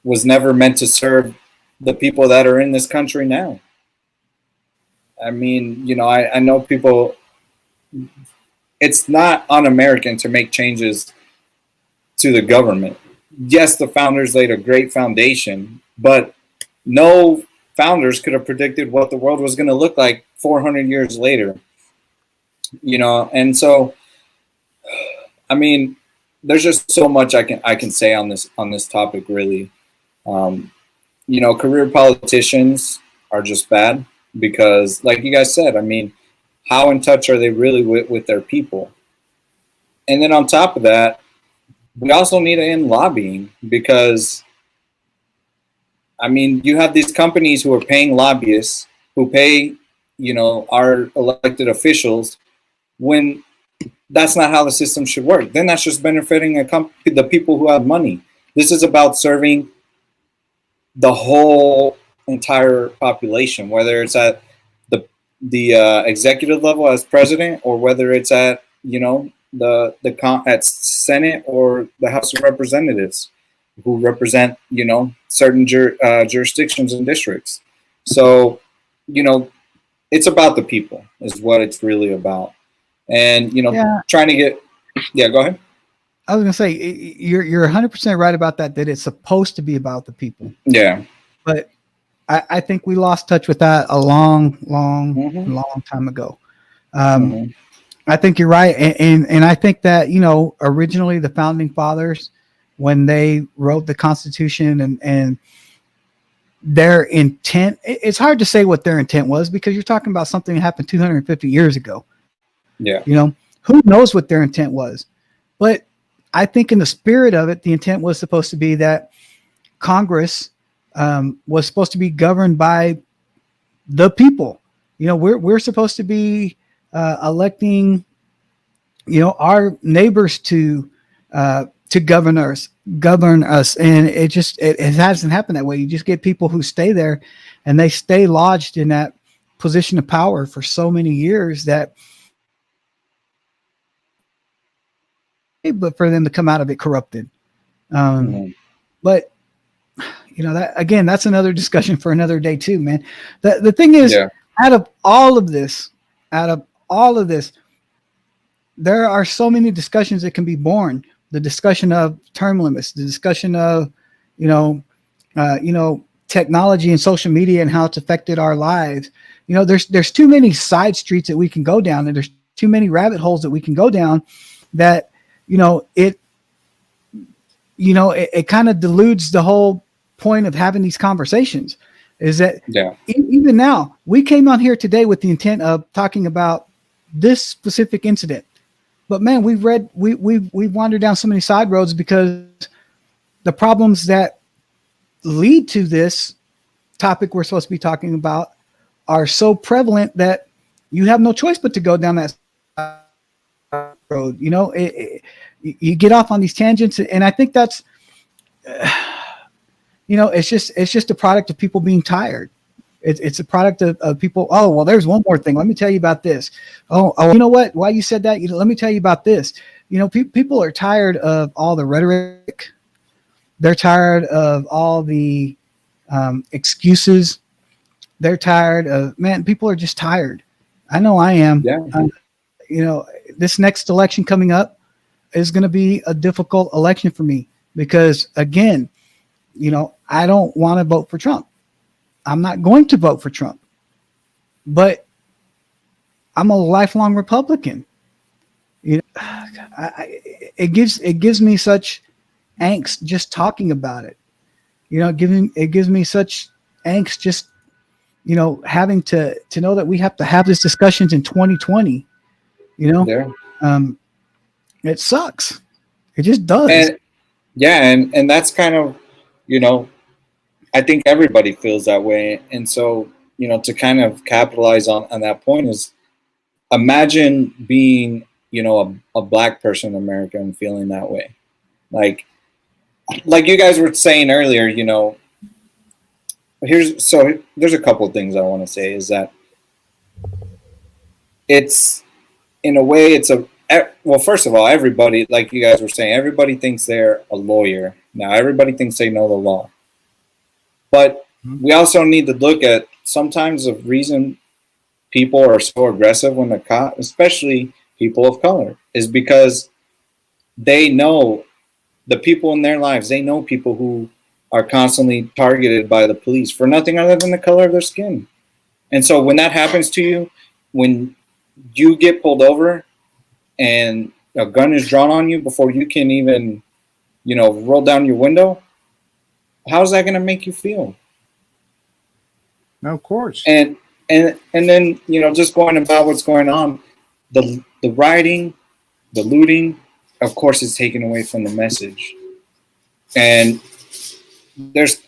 was never meant to serve the people that are in this country now. I mean, I know people, it's not un-American to make changes to the government. Yes, the founders laid a great foundation, but no founders could have predicted what the world was going to look like 400 years later. And so, I mean, there's just so much I can say on this topic, really. Career politicians are just bad because, like you guys said, I mean, how in touch are they really with their people? And then on top of that, we also need to end lobbying, because, I mean, you have these companies who are paying lobbyists, who pay, our elected officials, when that's not how the system should work. Then that's just benefiting the people who have money. This is about serving the whole entire population, whether it's at the executive level as president, or whether it's at at Senate or the House of Representatives, who represent certain jurisdictions and districts. So it's about the people is what it's really about. And trying to get go ahead. I was gonna say you're 100% right about that it's supposed to be about the people. Yeah, but I think we lost touch with that a long time ago. I think you're right, and I think that originally the founding fathers, when they wrote the Constitution and their intent, it's hard to say what their intent was, because you're talking about something that happened 250 years ago. Yeah, who knows what their intent was, but I think in the spirit of it, the intent was supposed to be that Congress was supposed to be governed by the people. We're supposed to be electing, our neighbors to govern us, and it hasn't happened that way. You just get people who stay there, and they stay lodged in that position of power for so many years that. But for them to come out of it corrupted. But that again, that's another discussion for another day too, man. The thing is, out of all of this, there are so many discussions that can be born. The discussion of term limits, the discussion of, technology and social media and how it's affected our lives. There's too many side streets that we can go down, and there's too many rabbit holes that we can go down that, it kind of deludes the whole point of having these conversations. Is that even now, we came on here today with the intent of talking about this specific incident, but man, we've wandered down so many side roads, because the problems that lead to this topic we're supposed to be talking about are so prevalent that you have no choice but to go down that. road. You get off on these tangents, and I think that's, it's just a product of people being tired. It's a product of people. Oh, well, there's one more thing. Let me tell you about this. Oh, you know what? Why you said that? Let me tell you about this. People are tired of all the rhetoric. They're tired of all the excuses. They're tired of, man, people are just tired. I know I am. Yeah. This next election coming up is going to be a difficult election for me because, again, I don't want to vote for Trump. I'm not going to vote for Trump, but I'm a lifelong Republican. It gives me such angst just talking about it. It gives me such angst just having to know that we have to have these discussions in 2020. Yeah. It sucks. It just does. And yeah, and that's kind of, I think everybody feels that way. And so, to kind of capitalize on that point is, imagine being, a black person in America and feeling that way. Like you guys were saying earlier, there's a couple of things I want to say is that it's, in a way, well, first of all, everybody, like you guys were saying, everybody thinks they're a lawyer. Now, everybody thinks they know the law. But we also need to look at sometimes the reason people are so aggressive when they're caught, especially people of color, is because they know the people in their lives. They know people who are constantly targeted by the police for nothing other than the color of their skin. And so when that happens to you, when you get pulled over and a gun is drawn on you before you can even, roll down your window, how's that going to make you feel? No, of course. And then, just going about what's going on, the rioting, the looting, of course, is taken away from the message. And there's,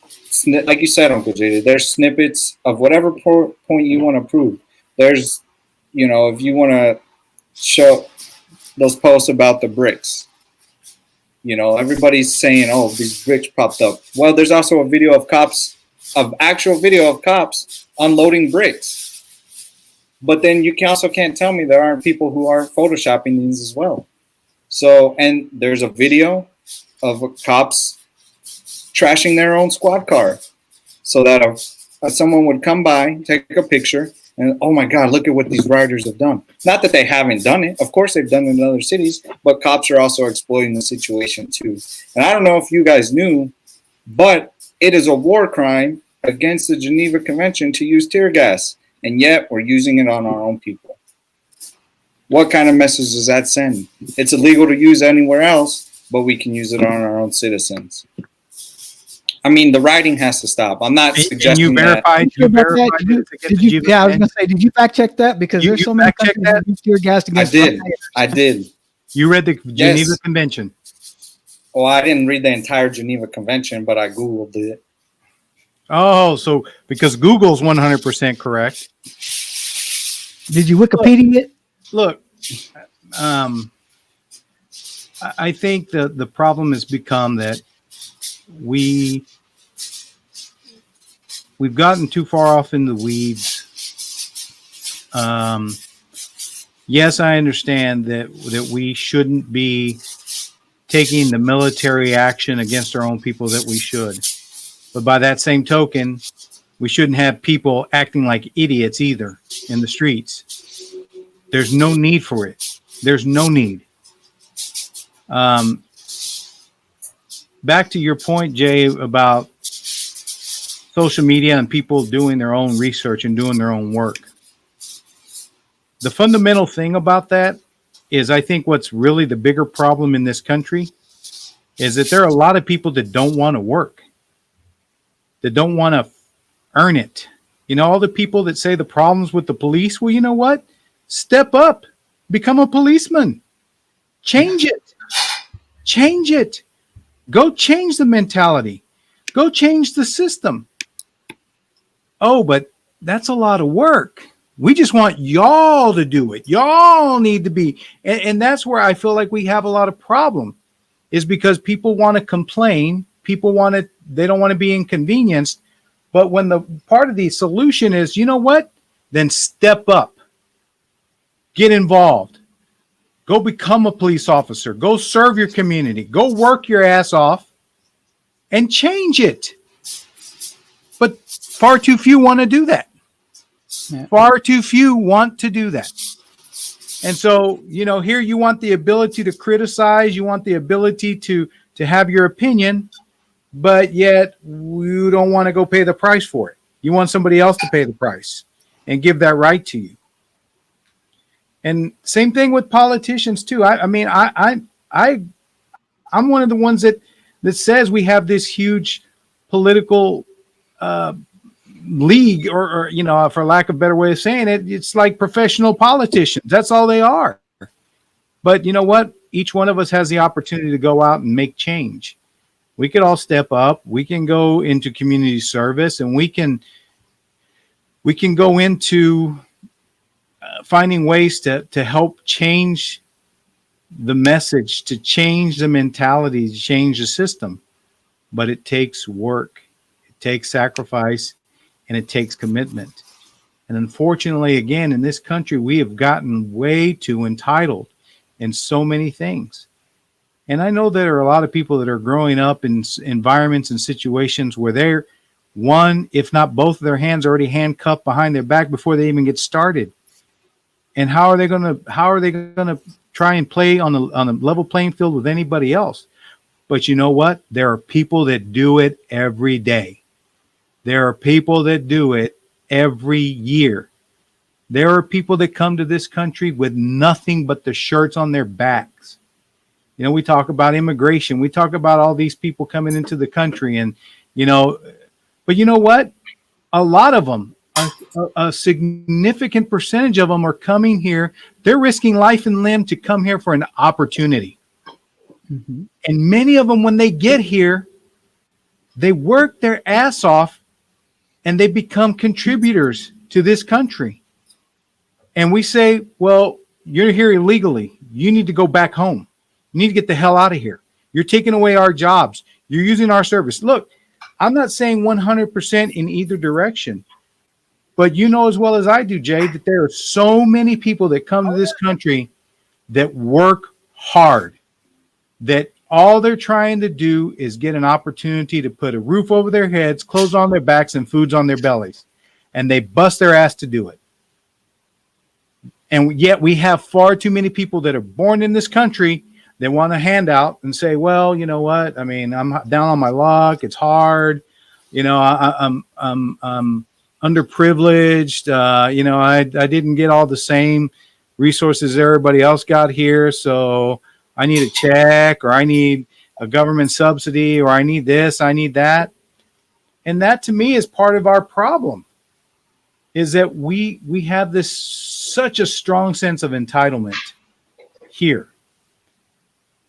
like you said, Uncle Jada, there's snippets of whatever point you want to prove. There's, if you want to show those posts about the bricks, everybody's saying, oh, these bricks popped up. Well, there's also a video of actual video of cops unloading bricks. But then you also can't tell me there aren't people who are photoshopping these as well. So, and there's a video of cops trashing their own squad car so that someone would come by, take a picture, and, oh my God, look at what these rioters have done. Not that they haven't done it. Of course, they've done it in other cities, but cops are also exploiting the situation too. And I don't know if you guys knew, but it is a war crime against the Geneva Convention to use tear gas, and yet we're using it on our own people. What kind of message does that send? It's illegal to use anywhere else, but we can use it on our own citizens. I mean, the writing has to stop. I'm not suggesting you verified. that. You verified it. I was going to say, did you fact check that? Because there's so many countries that use tear gas against. I did. You read the Geneva Convention. Well, I didn't read the entire Geneva Convention, but I Googled it. Oh, so because Google's 100% correct. Did you Wikipedia it? Look, I think the problem has become that we've gotten too far off in the weeds. Yes, I understand that we shouldn't be taking the military action against our own people that we should. But by that same token, we shouldn't have people acting like idiots either in the streets. There's no need for it. There's no need. Back to your point, Jay, about social media and people doing their own research and doing their own work. The fundamental thing about that is, I think what's really the bigger problem in this country is that there are a lot of people that don't want to work, that don't want to earn it. All the people that say the problems with the police, well, you know what? Step up, become a policeman, change it, change it. Go change the mentality. Go change the system. Oh, but that's a lot of work. We just want y'all to do it. Y'all need to be. And that's where I feel like we have a lot of problem, is because people want to complain. People want to, they don't want to be inconvenienced. But when the part of the solution is, you know what? Then step up, get involved, go become a police officer, go serve your community, go work your ass off and change it. But far too few want to do that. Yeah. Far too few want to do that. And so, you know, here you want the ability to criticize, you want the ability to have your opinion, but yet you don't want to go pay the price for it. You want somebody else to pay the price and give that right to you. And same thing with politicians too. I'm one of the ones that says we have this huge political league, or you know, for lack of a better way of saying it, it's like professional politicians. That's all they are. But you know what? Each one of us has the opportunity to go out and make change. We could all step up. We can go into community service, and we can go into finding ways to help change the message, to change the mentality, to change the system. But it takes work, it takes sacrifice, and it takes commitment. And unfortunately, again, in this country, we have gotten way too entitled in so many things. And I know there are a lot of people that are growing up in environments and situations where they're one, if not both of their hands already handcuffed behind their back before they even get started. And how are they going to try and play on a level playing field with anybody else? But you know what? There are people that do it every day. There are people that do it every year. There are people that come to this country with nothing but the shirts on their backs. You know, we talk about immigration. We talk about all these people coming into the country, and, you know, but you know what? A lot of them, a significant percentage of them are coming here. They're risking life and limb to come here for an opportunity. Mm-hmm. And many of them, when they get here, they work their ass off and they become contributors to this country. And we say, well, you're here illegally. You need to go back home. You need to get the hell out of here. You're taking away our jobs. You're using our service. Look, I'm not saying 100% in either direction, but you know as well as I do, Jay, that there are so many people that come to this country that work hard, that all they're trying to do is get an opportunity to put a roof over their heads, clothes on their backs, and foods on their bellies. And they bust their ass to do it. And yet we have far too many people that are born in this country that want a handout and say, well, you know what? I mean, I'm down on my luck. It's hard. You know, I'm underprivileged. You know, I didn't get all the same resources everybody else got here. So I need a check, or I need a government subsidy, or I need this, I need that. And that to me is part of our problem, is that we have this such a strong sense of entitlement here.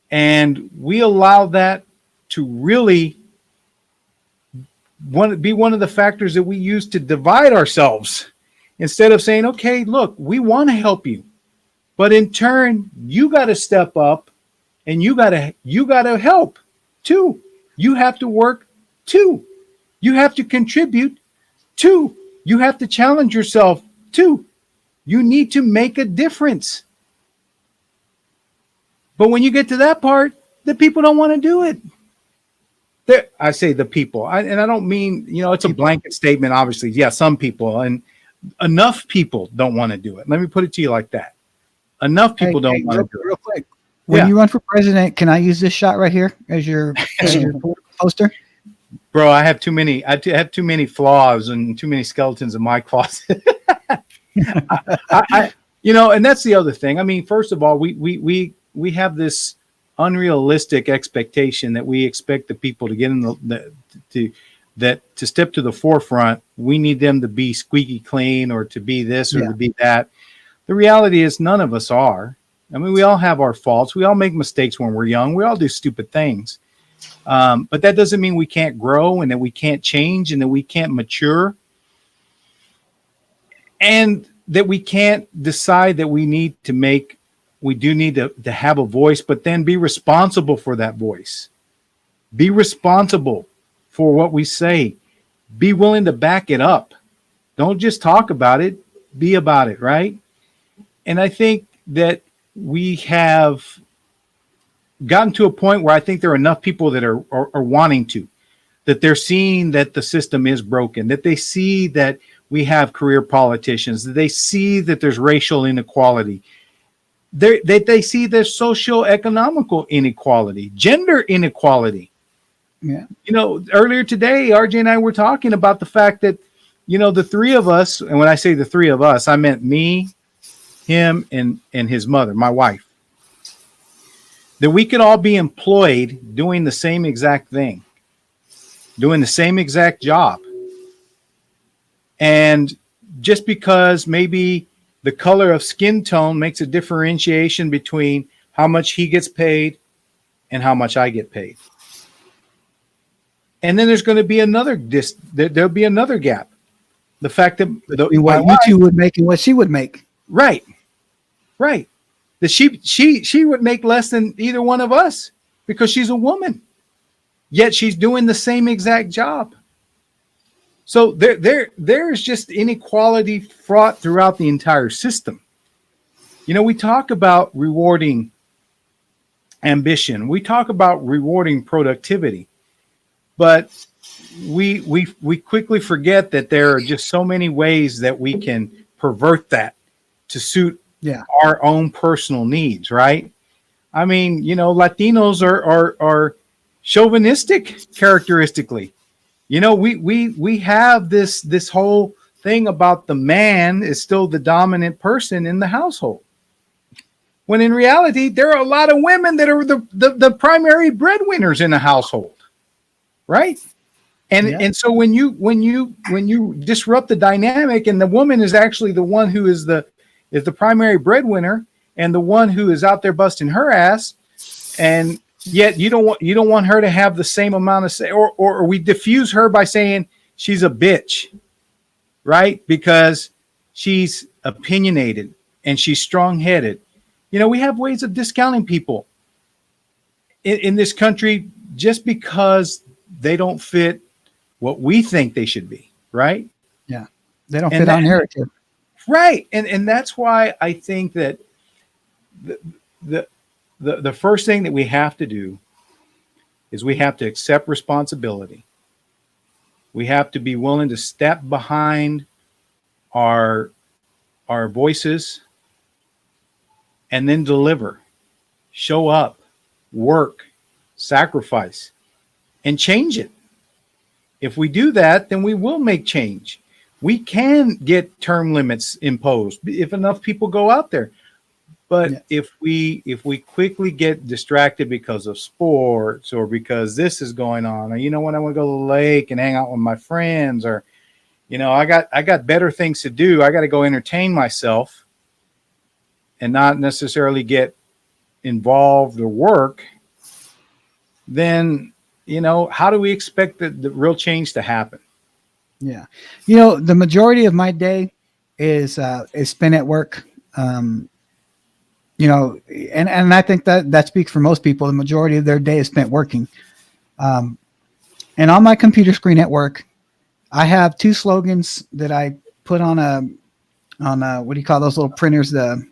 And we allow that to really be one of the factors that we use to divide ourselves, instead of saying, okay, look, we want to help you, but in turn, you got to step up and you got to help too. You have to work too. You have to contribute too. You have to challenge yourself too. You need to make a difference. But when you get to that part, the people don't want to do it. I say the people, and I don't mean, you know, it's a blanket statement, obviously. Yeah, some people, and enough people don't want to do it. Let me put it to you like that. Enough people don't want to do it. Real quick. When you run for president, can I use this shot right here as your poster? Bro, I have too many. I have too many flaws and too many skeletons in my closet. You know, and that's the other thing. I mean, first of all, we have this unrealistic expectation that we expect the people to get in to step to the forefront. We need them to be squeaky clean, or to be this, or to be that. The reality is none of us are. I mean, we all have our faults. We all make mistakes when we're young. We all do stupid things. But that doesn't mean we can't grow, and that we can't change, and that we can't mature. And that we can't decide that we do need to have a voice, but then be responsible for that voice. Be responsible for what we say. Be willing to back it up. Don't just talk about it, be about it, right? And I think that we have gotten to a point where I think there are enough people that are wanting to, that they're seeing that the system is broken, that they see that we have career politicians, that they see that there's racial inequality, they see there's socio-economical inequality, gender inequality. Yeah. You know, earlier today, RJ and I were talking about the fact that, you know, the three of us, and when I say the three of us, I meant me, him, and his mother, my wife, that we could all be employed doing the same exact thing, doing the same exact job. And just because maybe the color of skin tone makes a differentiation between how much he gets paid and how much I get paid. And then there's going to be there'll be another gap. The fact that what you two would make and what she would make. Right. That she would make less than either one of us because she's a woman. Yet she's doing the same exact job. So there's just inequality fraught throughout the entire system. You know, we talk about rewarding ambition. We talk about rewarding productivity. But we quickly forget that there are just so many ways that we can pervert that to suit our own personal needs, right? I mean, you know, Latinos are chauvinistic characteristically. You know, we have this whole thing about the man is still the dominant person in the household. When in reality, there are a lot of women that are the primary breadwinners in the household. Right. And so when you disrupt the dynamic and the woman is actually the one who is the primary breadwinner and the one who is out there busting her ass, and yet you don't want her to have the same amount of say, or we diffuse her by saying she's a bitch, right? Because she's opinionated and she's strong-headed. You know, we have ways of discounting people in this country just because they don't fit what we think they should be, right? Yeah. They don't fit our narrative. Right. And that's why I think that the first thing that we have to do is we have to accept responsibility. We have to be willing to step behind our voices and then deliver, show up, work, sacrifice, and change it. If we do that, then we will make change. We can get term limits imposed if enough people go out there. But if we quickly get distracted because of sports or because this is going on, or you know what, I want to go to the lake and hang out with my friends, or you know, I got better things to do. I got to go entertain myself and not necessarily get involved or work. Then, you know, how do we expect the real change to happen? Yeah. You know, the majority of my day is spent at work. You know, and I think that speaks for most people. The majority of their day is spent working. And on my computer screen at work, I have two slogans that I put on what do you call those little printers? The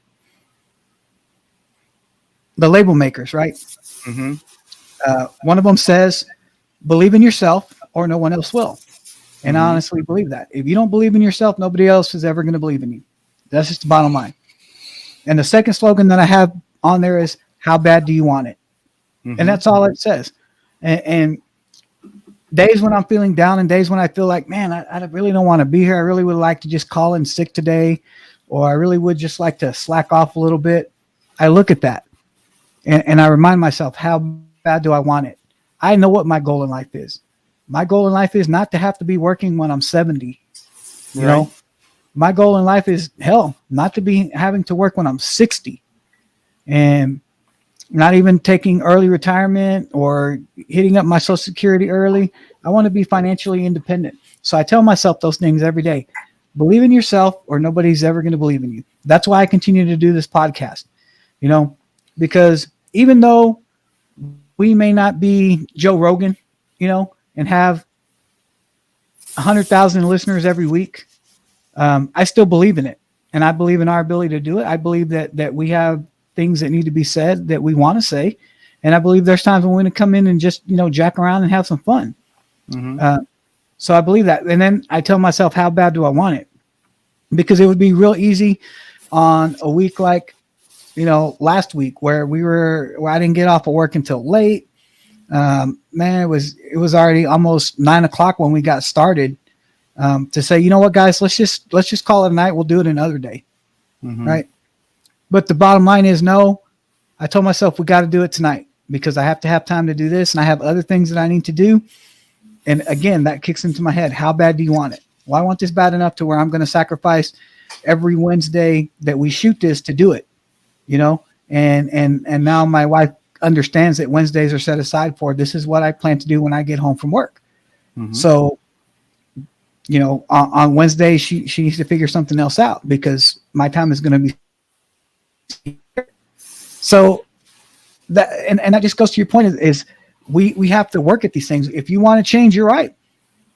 label makers, right? Mm-hmm. One of them says, believe in yourself or no one else will. And I honestly believe that. If you don't believe in yourself, nobody else is ever going to believe in you. That's just the bottom line. And the second slogan that I have on there is, how bad do you want it? Mm-hmm. And that's all it says. And days when I'm feeling down and days when I feel like, man, I really don't want to be here. I really would like to just call in sick today, or I really would just like to slack off a little bit. I look at that and I remind myself, how bad do I want it? I know what my goal in life is. My goal in life is not to have to be working when I'm 70. You know, my goal in life is, hell, not to be having to work when I'm 60, and not even taking early retirement or hitting up my Social Security early. I want to be financially independent. So I tell myself those things every day. Believe in yourself, or nobody's ever going to believe in you. That's why I continue to do this podcast, because even though we may not be Joe Rogan, and have 100,000 listeners every week, I still believe in it, and I believe in our ability to do it. I believe that we have things that need to be said that we want to say, and I believe there's times when we're going to come in and just jack around and have some fun. Mm-hmm. So I believe that, and then I tell myself, how bad do I want it? Because it would be real easy on a week like last week where I didn't get off of work until late. Man, it was already almost 9:00 when we got started. To say, you know what, guys, let's just call it a night. We'll do it another day, right? But the bottom line is, no. I told myself we got to do it tonight because I have to have time to do this, and I have other things that I need to do. And again, that kicks into my head. How bad do you want it? Well, I want this bad enough to where I'm going to sacrifice every Wednesday that we shoot this to do it, And now my wife understands that Wednesdays are set aside for this is what I plan to do when I get home from work. Mm-hmm. So, on Wednesday she needs to figure something else out because my time is going to be. So that and that just goes to your point is we have to work at these things. If you want to change, you're right.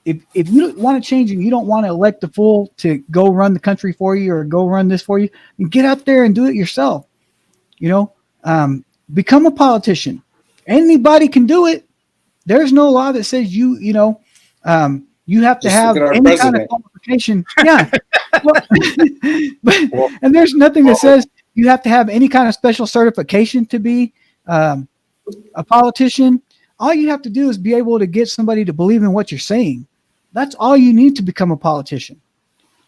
If you don't want to change and you don't want to elect the fool to go run the country for you or go run this for you, get out there and do it yourself. Become a politician. Anybody can do it. There's no law that says you have to have any kind of qualification. Yeah. And there's nothing that says you have to have any kind of special certification to be a politician. All you have to do is be able to get somebody to believe in what you're saying. That's all you need to become a politician.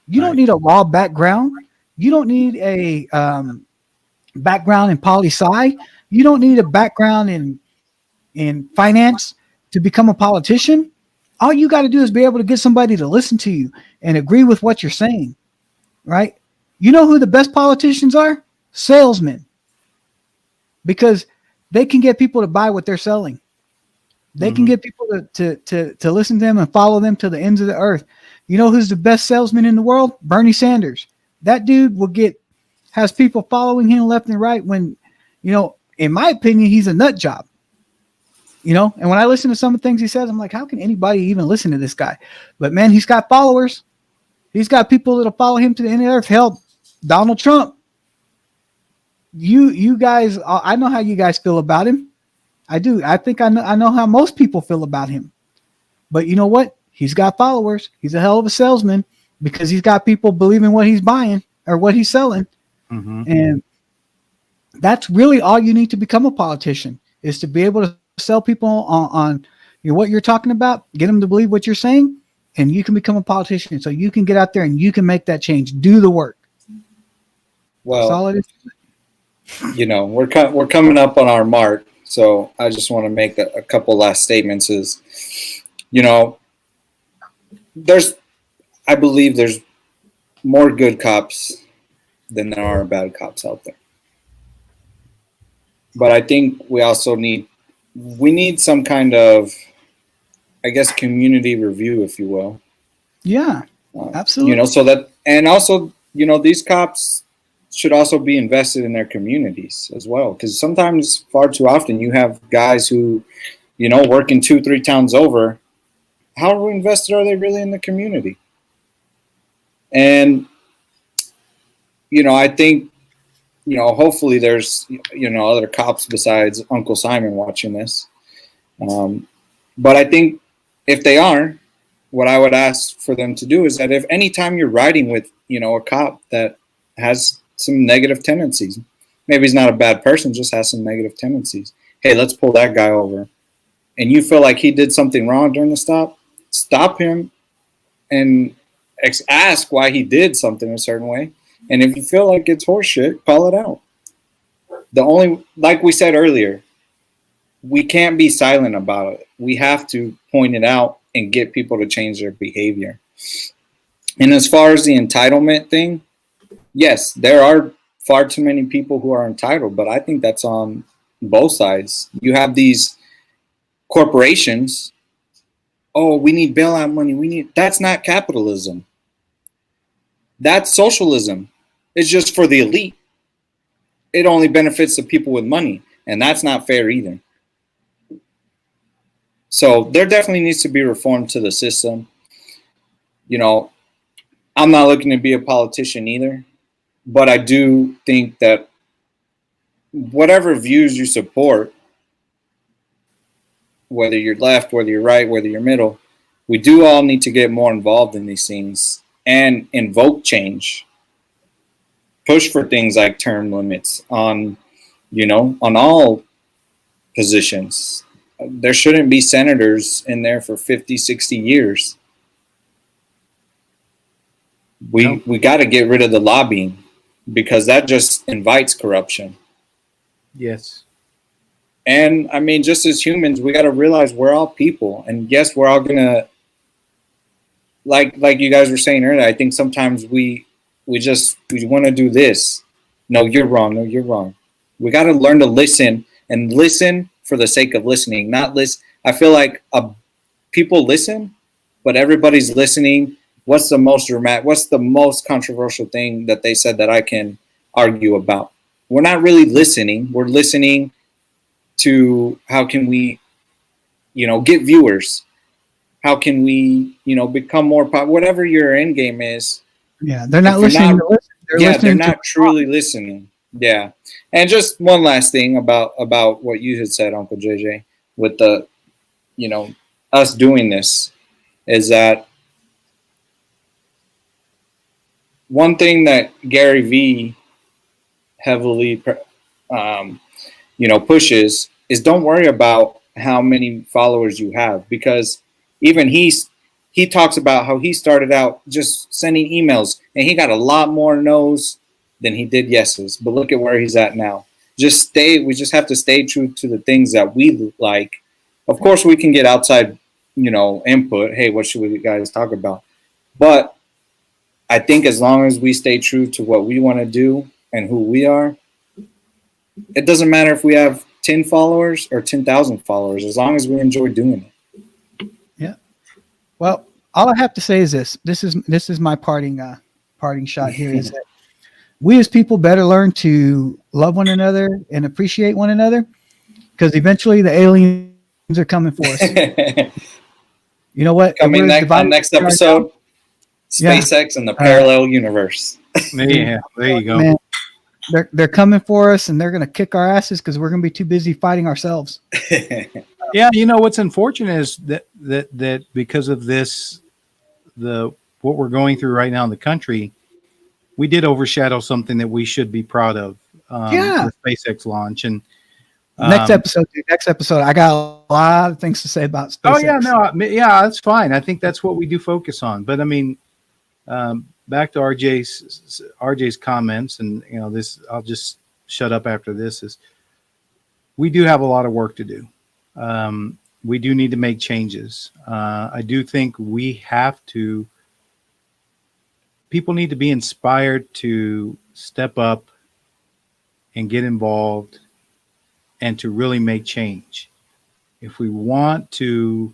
You don't need a law background. You don't need a background in poli-sci. You don't need a background in finance to become a politician. All you got to do is be able to get somebody to listen to you and agree with what you're saying, right? You know who the best politicians are? Salesmen. Because they can get people to buy what they're selling. They can get people to listen to them and follow them to the ends of the earth. You know who's the best salesman in the world? Bernie Sanders. That dude has people following him left and right when, in my opinion, he's a nut job. And when I listen to some of the things he says, I'm like, how can anybody even listen to this guy? But man, he's got followers. He's got people that'll follow him to the end of the earth. Hell, Donald Trump. You guys, I know how you guys feel about him. I do. I think I know how most people feel about him. But you know what? He's got followers. He's a hell of a salesman because he's got people believing what he's buying or what he's selling. Mm-hmm. And that's really all you need to become a politician is to be able to sell people on what you're talking about, get them to believe what you're saying, and you can become a politician. So you can get out there and you can make that change. Do the work. Well, that's all it is. We're coming up on our mark. So I just want to make a couple last statements is, I believe there's more good cops than there are bad cops out there. But I think we also need some kind of, I guess, community review, if you will. Yeah, absolutely. So that, and also, these cops should also be invested in their communities as well. Because sometimes, far too often, you have guys who, working 2-3 towns over. How invested are they really in the community? And, I think, hopefully there's, other cops besides Uncle Simon watching this. But I think if they are, what I would ask for them to do is that if anytime you're riding with, a cop that has some negative tendencies, maybe he's not a bad person, just has some negative tendencies. Hey, let's pull that guy over. And you feel like he did something wrong during the stop him and ask why he did something a certain way. And if you feel like it's horseshit, call it out. Like we said earlier, we can't be silent about it. We have to point it out and get people to change their behavior. And as far as the entitlement thing, yes, there are far too many people who are entitled, but I think that's on both sides. You have these corporations. Oh, we need bailout money. That's not capitalism. That's socialism. It's just for the elite. It only benefits the people with money, and that's not fair either. So there definitely needs to be reform to the system. You know, I'm not looking to be a politician either, but I do think that whatever views you support, whether you're left, whether you're right, whether you're middle, we do all need to get more involved in these things and invoke change. Push for things like term limits on, on all positions. There shouldn't be senators in there for 50, 60 years. We got to get rid of the lobbying because that just invites corruption. Yes. And I mean, just as humans, we got to realize we're all people. And yes, we're all going to, like you guys were saying earlier, I think sometimes we want to do this. No, you're wrong. No, you're wrong. We got to learn to listen and listen for the sake of listening, not listen. I feel like people listen, but everybody's listening. What's the most dramatic? What's the most controversial thing that they said that I can argue about? We're not really listening. We're listening to how can we, get viewers? How can we, become more popular? Whatever your end game is. Yeah, they're not listening to listen. They're not truly listening. Yeah. And just one last thing about what you had said, Uncle JJ, with the, us doing this is that one thing that Gary Vee heavily, pushes is don't worry about how many followers you have, because even he talks about how he started out just sending emails and he got a lot more no's than he did yeses. But look at where he's at now. We just have to stay true to the things that we like. Of course, we can get outside, input. Hey, what should we guys talk about? But I think as long as we stay true to what we want to do and who we are, it doesn't matter if we have 10 followers or 10,000 followers, as long as we enjoy doing it. Yeah. Well, all I have to say is this. This is my parting shot here is that we as people better learn to love one another and appreciate one another, because eventually the aliens are coming for us. You know what? Coming next episode, SpaceX and the parallel universe. Yeah, there you go. Man, they're coming for us, and they're going to kick our asses because we're going to be too busy fighting ourselves. Yeah, what's unfortunate is that because of this, what we're going through right now in the country, we did overshadow something that we should be proud of. The SpaceX launch. And next episode, I got a lot of things to say about SpaceX. That's fine. I think that's what we do focus on. But I mean, back to RJ's comments, and this, I'll just shut up after this. Is we do have a lot of work to do. We do need to make changes. I do think people need to be inspired to step up and get involved and to really make change. If we want for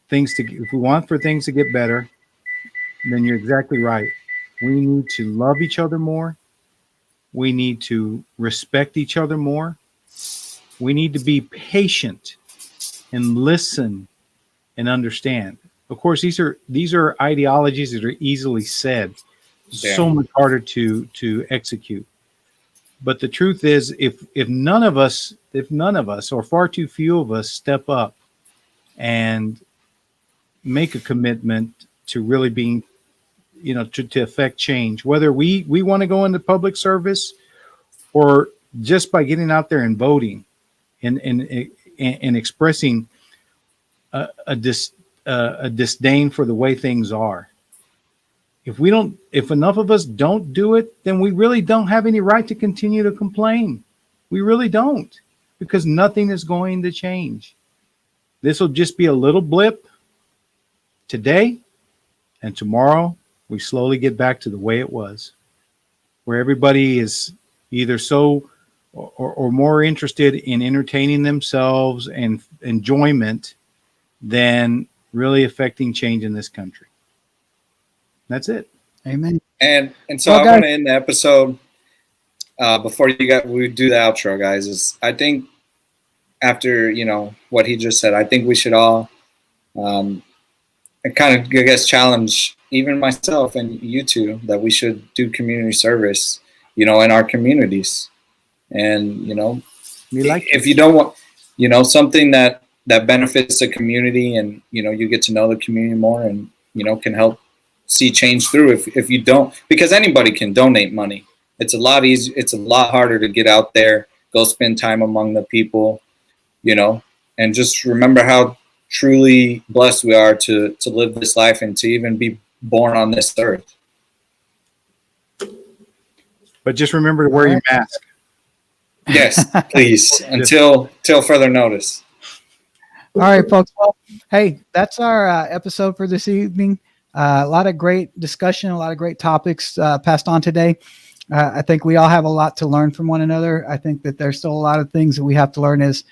things to get better, then you're exactly right. We need to love each other more. We need to respect each other more. We need to be patient and listen and understand. Of course, these are ideologies that are easily said, so much harder to execute. But the truth is, if none of us, or far too few of us, step up and make a commitment to really being, to affect change, whether we want to go into public service or just by getting out there and voting and expressing a disdain for the way things are. If enough of us don't do it, then we really don't have any right to continue to complain. We really don't, because nothing is going to change. This will just be a little blip today, and tomorrow we slowly get back to the way it was, where everybody is either so or more interested in entertaining themselves and enjoyment than really affecting change in this country. That's it. Amen. And so Well, I guys- want to end the episode before we do the outro, guys. Is I think after what he just said, I think we should all kind of I guess challenge even myself and you two that we should do community service, in our communities, and We like if you don't want something that benefits the community, and you get to know the community more, and can help see change through. If you don't, because anybody can donate money. It's a lot easier. It's a lot harder to get out there, go spend time among the people, and just remember how truly blessed we are to live this life and to even be born on this earth. But just remember to wear your mask. Yes, please, until further notice. All right, folks. Well, hey, that's our episode for this evening. A lot of great discussion, a lot of great topics passed on today. I think we all have a lot to learn from one another. I think that there's still a lot of things that we have to learn as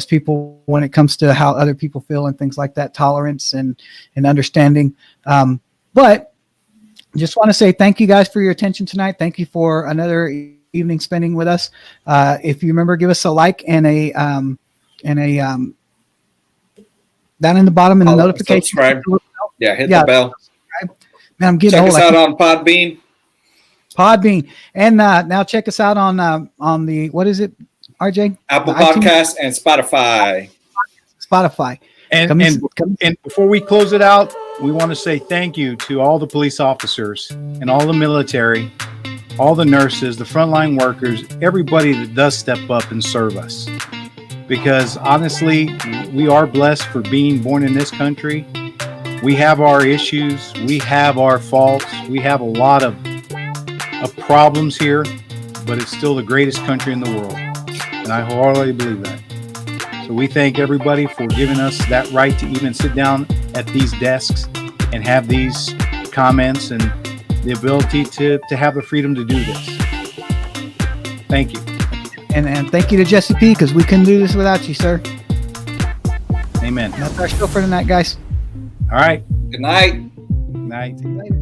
people when it comes to how other people feel and things like that, tolerance and understanding. But just want to say thank you guys for your attention tonight. Thank you for another evening spending with us. If you remember, give us a like and a down in the bottom in the notification. Subscribe. Yeah, hit the bell. Man, I'm getting Check old. us out on Podbean, and now check us out on the what is it, RJ? Apple The iTunes? Podcasts, and Spotify. And before we close it out, we want to say thank you to all the police officers and all the military, all the nurses, the frontline workers, everybody that does step up and serve us. Because honestly, we are blessed for being born in this country. We have our issues, we have our faults, we have a lot of problems here, but it's still the greatest country in the world. And I wholeheartedly believe that. So we thank everybody for giving us that right to even sit down at these desks and have these comments and the ability to have the freedom to do this. Thank you. And thank you to Jesse P, because we couldn't do this without you, sir. Amen. That's our show for tonight, guys. All right. Good night. Night. See you later.